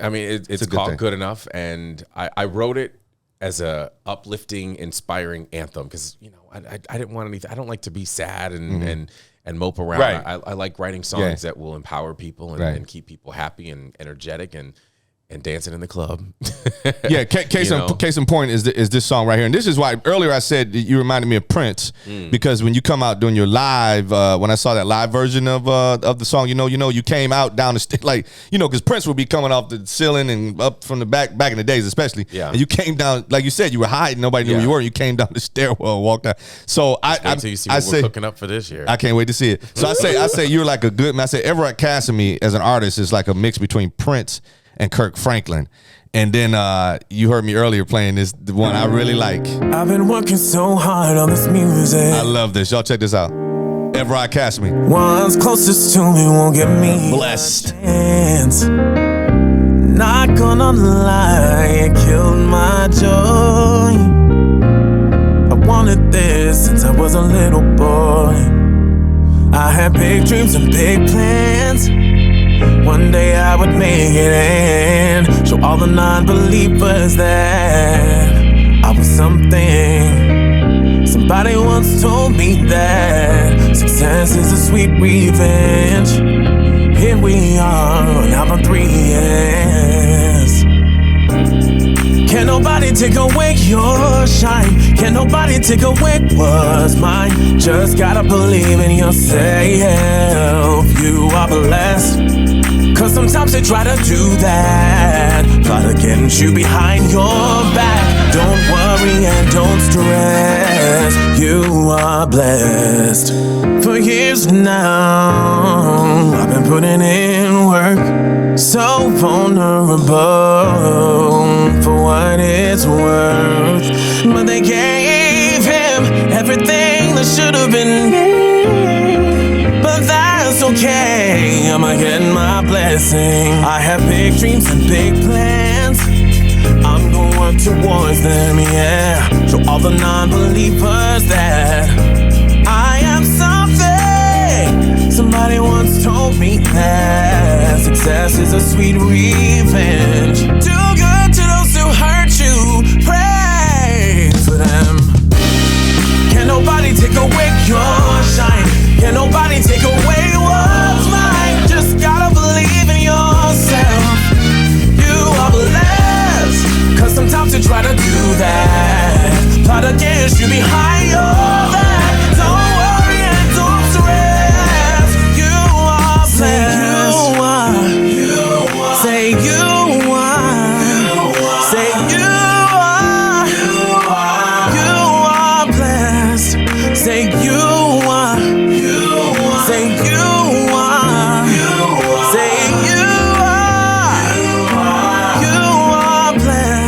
Speaker 2: I mean, it's called Good Enough, and I wrote it as a uplifting, inspiring anthem because I didn't want anything. I don't like to be sad and mope around.
Speaker 1: Right.
Speaker 2: I like writing songs that will empower people and keep people happy and energetic and dancing in the club.
Speaker 1: Yeah, case in point is this song right here. And this is why earlier I said that you reminded me of Prince because when you come out doing your live, when I saw that live version of the song, you came out down the because Prince would be coming off the ceiling and up from the back in the days especially.
Speaker 2: Yeah.
Speaker 1: And you came down, like you said, you were hiding, nobody knew who you were. You came down the stairwell and walked out. So
Speaker 2: Wait till you see what we're cooking up for this year.
Speaker 1: I can't wait to see it. So I say you're like a good man. I say Evrod Cassimy as an artist is like a mix between Prince and Kirk Franklin. And then you heard me earlier playing the one I really like.
Speaker 5: I've been working so hard on this music.
Speaker 1: I love this. Y'all check this out. Evrod Cassimy.
Speaker 5: One's closest to me won't give me
Speaker 1: Blessed.
Speaker 5: a chance. Not gonna lie, it killed my joy. I wanted this since I was a little boy. I had big dreams and big plans. One day I would make it and show all the non-believers that I was something. Somebody once told me that success is a sweet revenge. Here we are on album 3 years. Can't nobody take away your shine. Can't nobody take away what's mine. Just gotta believe in yourself. You are blessed. Cause sometimes they try to do that, plot against you behind your back. Don't worry and don't stress. You are blessed. For years now, I've been putting in work. So vulnerable for what it's worth. But they gave him everything that should have been me. But that's okay, I'ma get my blessing. I have big dreams and big plans. I'm gonna work towards them, yeah. Show all the non-believers that I am something. Somebody once told me that success is a sweet revenge. Do good to those who hurt you, pray for them. Can't nobody take away your shine. Can't nobody take away what's mine. Just gotta believe in yourself. You are blessed. Cause sometimes you try to do that, plot against you behind your back. Don't worry and don't stress. You are blessed. Say you are. Say you are. You are blessed. Say you are. Say you are. Say you are. You are blessed.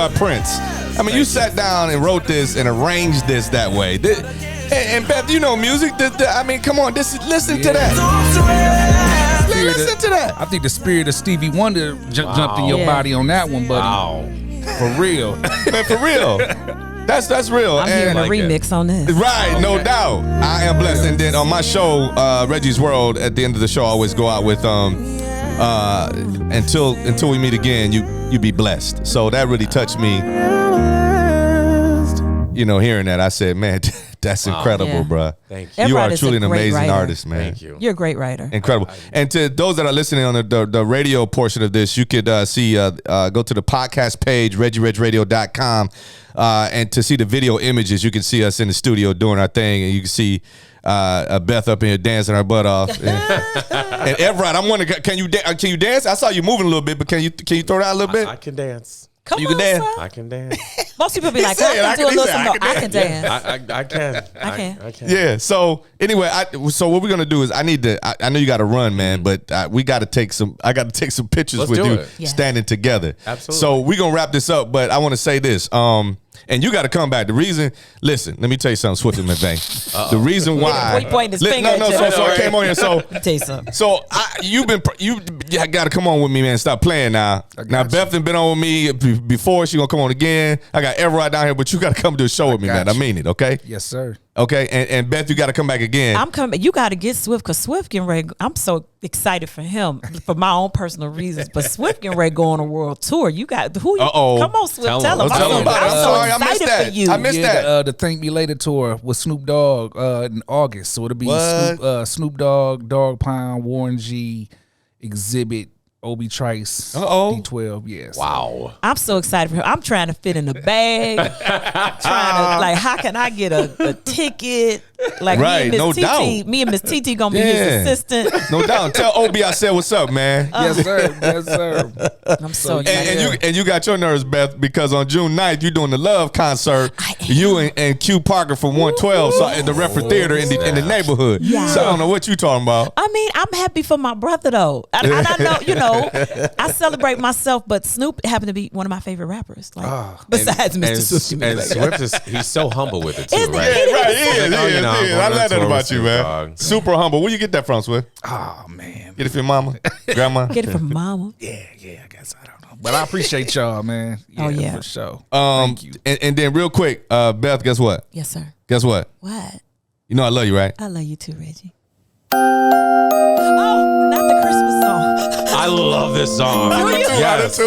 Speaker 1: by Prince. I mean, you sat down and wrote this and arranged this that way. And Beth, you know music. I mean, come on, listen to that. Listen to that.
Speaker 3: I think the spirit of Stevie Wonder jumped in your body on that one, buddy.
Speaker 2: Wow.
Speaker 3: For real.
Speaker 1: Man, for real. That's real.
Speaker 4: I'm hearing a remix on this.
Speaker 1: Right, no doubt. I am blessed. And then on my show, Reggie's World, at the end of the show, I always go out with until we meet again, you be blessed. So that really touched me. You know, hearing that, I said, man, that's incredible, bro.
Speaker 2: Thank you.
Speaker 1: You
Speaker 4: Evrod
Speaker 1: are
Speaker 4: is
Speaker 1: truly
Speaker 4: a
Speaker 1: an
Speaker 4: great
Speaker 1: amazing
Speaker 4: writer.
Speaker 1: artist, man.
Speaker 2: Thank you.
Speaker 4: You're a great writer.
Speaker 1: Incredible. And to those that are listening on the radio portion of this, you could go to the podcast page, ReggieRegRadio.com, and to see the video images, you can see us in the studio doing our thing, and you can see Beth up in here dancing her butt off. And Evrod, I'm wondering, can you dance? I saw you moving a little bit, but can you throw that a little bit?
Speaker 2: I can dance.
Speaker 4: Come
Speaker 1: You
Speaker 4: on,
Speaker 1: can dance.
Speaker 4: son.
Speaker 2: I can dance.
Speaker 4: Most people be like,
Speaker 1: said,
Speaker 4: I can do a
Speaker 1: he
Speaker 4: little
Speaker 1: said,
Speaker 4: something.
Speaker 1: I
Speaker 4: I
Speaker 1: can
Speaker 4: can dance.
Speaker 2: I can.
Speaker 4: I can.
Speaker 1: Yeah. So anyway, so what we're gonna do is I know you got to run, man, but we got to take some. I got to take some pictures
Speaker 2: Let's
Speaker 1: with
Speaker 2: do
Speaker 1: you
Speaker 2: it.
Speaker 4: Yeah.
Speaker 1: standing together.
Speaker 2: Absolutely.
Speaker 1: So we're gonna wrap this up, but I want to say this. And you got to come back. The reason, listen, let me tell you something, Swifty McVay. The reason why.
Speaker 4: He pointing his finger at you.
Speaker 1: So I came on here. So
Speaker 4: Let me tell you something.
Speaker 1: So you got to come on with me, man. Stop playing now. Now Beth has been on with me before. She gonna come on again. I got Evrod down here, but you got to come do a show with me, man.
Speaker 3: got
Speaker 1: I mean it, okay?
Speaker 3: Yes, sir.
Speaker 1: Okay, and Beth, you got to come back again.
Speaker 4: I'm coming. You got to get Swift because Swift getting ready. I'm so excited for him for my own personal reasons. But Swift getting ready to go on a world tour. You got who?
Speaker 1: Uh-oh.
Speaker 4: Come on, Swift.
Speaker 2: Tell
Speaker 4: Tell
Speaker 2: him.
Speaker 4: him.
Speaker 1: Tell him about it. I'm sorry, I
Speaker 4: I'm so
Speaker 1: missed
Speaker 4: excited
Speaker 1: that.
Speaker 4: for you.
Speaker 1: I missed that.
Speaker 3: The Thank Me Later tour with Snoop Dogg in August. So it'll be
Speaker 1: What?
Speaker 3: Snoop Dogg, Dog Pound, Warren G, Exhibit, Obi Trice,
Speaker 1: Uh-oh.
Speaker 3: D12. Yes.
Speaker 2: Wow.
Speaker 4: I'm so excited for him. I'm trying to fit in the bag. How can I get a ticket? Like
Speaker 1: Right,
Speaker 4: me and
Speaker 1: no
Speaker 4: Miss
Speaker 1: doubt.
Speaker 4: TT, me and Miss TT gonna be
Speaker 1: Yeah.
Speaker 4: his assistant.
Speaker 1: No doubt. Tell Obi I said what's up, man.
Speaker 3: Yes, sir. Yes, sir.
Speaker 4: I'm so excited.
Speaker 1: And you got your nerves, Beth, because on June 9th, you're doing the Love concert.
Speaker 4: I am.
Speaker 1: You and Q Parker from 112 so at the Refer Theater in the neighborhood.
Speaker 4: Yeah.
Speaker 1: So I don't know what you talking about.
Speaker 4: I mean, I'm happy for my brother though. And I know, I celebrate myself, but Snoop happened to be one of my favorite rappers. Like, besides Mr. Swifty
Speaker 2: And
Speaker 4: McVay.
Speaker 2: Swift he's so humble with it too,
Speaker 4: Isn't he?
Speaker 2: right?
Speaker 1: Yeah, right. He is.
Speaker 2: Like, oh, you know, I'm
Speaker 1: I
Speaker 2: going
Speaker 1: love
Speaker 2: on
Speaker 1: that
Speaker 2: tour
Speaker 1: about
Speaker 2: with
Speaker 1: you,
Speaker 2: Snoop
Speaker 1: man.
Speaker 2: Dogg.
Speaker 1: Super humble. Where you get that from, Swift?
Speaker 3: Oh man.
Speaker 1: Get it from your mama, grandma.
Speaker 4: Get it from mama.
Speaker 3: Yeah. I guess I don't know, but I appreciate y'all, man.
Speaker 4: Oh, yeah.
Speaker 3: for sure.
Speaker 1: Thank you. And then real quick, Beth, guess what?
Speaker 4: Yes, sir.
Speaker 1: Guess what?
Speaker 4: What?
Speaker 1: You know I love you, right?
Speaker 4: I love you too, Reggie. Oh, not the Christmas song.
Speaker 2: I love this song. Yes.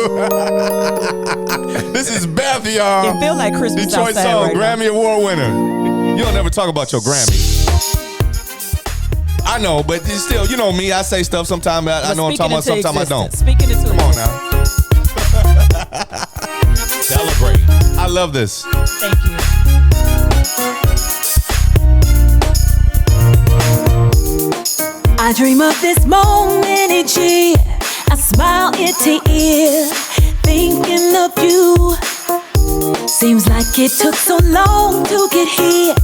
Speaker 1: This is Beth, y'all.
Speaker 4: It feel like Christmas
Speaker 1: Detroit
Speaker 4: outside
Speaker 1: song,
Speaker 4: right now.
Speaker 1: Grammy Award winner. You don't ever talk about your Grammy. I know, but it's still, you know me. I say stuff sometimes. I know I'm talking about. Sometimes I don't.
Speaker 4: Speaking into
Speaker 1: Come on now.
Speaker 2: Celebrate.
Speaker 1: I love this.
Speaker 4: Thank you.
Speaker 7: I dream of this moment each year. I smile ear to ear, thinking of you. Seems like it took so long to get here.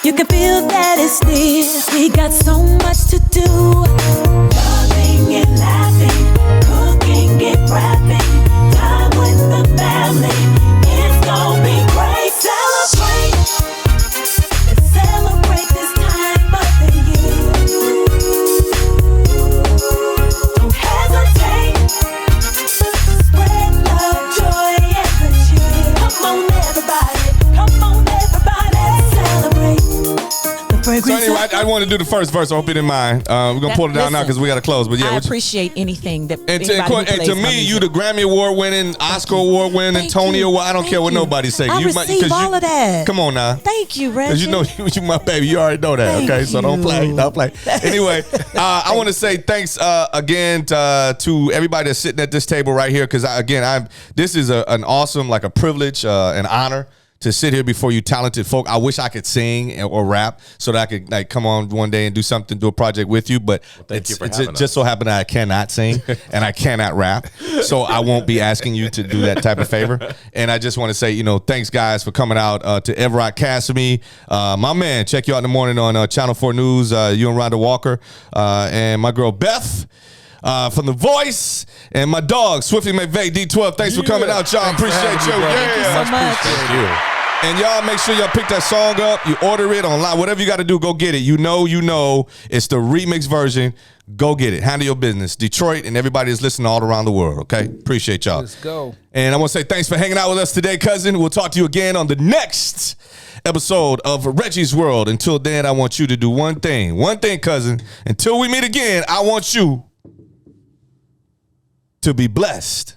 Speaker 7: You can feel that it's near. We got so much to do. Loving and laughing, cooking and rapping, time with the family. It's gonna be great. Celebrate. Let's celebrate this time of the year. Don't hesitate. Spread love, joy, and good cheer. Come on, everybody. Come on, everybody. Celebrate. The
Speaker 1: So
Speaker 7: fragrance
Speaker 1: anyway,
Speaker 7: of
Speaker 1: I want to do the first verse. I hope you didn't mind. We're gonna pull it down now because we gotta close. But yeah,
Speaker 4: I
Speaker 1: what you-
Speaker 4: appreciate anything that
Speaker 1: and
Speaker 4: anybody who
Speaker 1: to
Speaker 4: plays my
Speaker 1: me, you
Speaker 4: music.
Speaker 1: the Grammy Award winning, Oscar Award winning,
Speaker 4: Thank
Speaker 1: Tony
Speaker 4: you.
Speaker 1: Award. I don't
Speaker 4: Thank
Speaker 1: care what
Speaker 4: you.
Speaker 1: nobody say.
Speaker 4: I
Speaker 1: You
Speaker 4: receive
Speaker 1: 'cause
Speaker 4: all of that.
Speaker 1: Come on now.
Speaker 4: Thank you, Reggie.
Speaker 1: Because you know you my baby. You already know that.
Speaker 4: Thank
Speaker 1: Okay, so don't play.
Speaker 4: you.
Speaker 1: Don't play. Anyway, I want to say thanks again to everybody that's sitting at this table right here. Because this is an awesome, like a privilege, an honor to sit here before you talented folk. I wish I could sing or rap so that I could like come on one day and do something, do a project with you. But
Speaker 2: thank you for
Speaker 1: it's
Speaker 2: having
Speaker 1: just
Speaker 2: us.
Speaker 1: so happened that I cannot sing and I cannot rap. So I won't be asking you to do that type of favor. And I just want to say, thanks guys for coming out to Evrod Cassimy. My man, check you out in the morning on Channel 4 News. You and Rhonda Walker and my girl Beth. From The Voice and my dog, Swifty McVay, D12. Thanks for coming out, y'all. Appreciate you.
Speaker 4: Thank you so much.
Speaker 2: Thank you.
Speaker 1: And y'all make sure y'all pick that song up. You order it online. Whatever you got to do, go get it. You know. It's the remix version. Go get it. Handle your business. Detroit and everybody that's listening all around the world, okay? Appreciate y'all.
Speaker 3: Let's go.
Speaker 1: And I want to say thanks for hanging out with us today, cousin. We'll talk to you again on the next episode of Reggie's World. Until then, I want you to do one thing. One thing, cousin. Until we meet again, I want you to be blessed.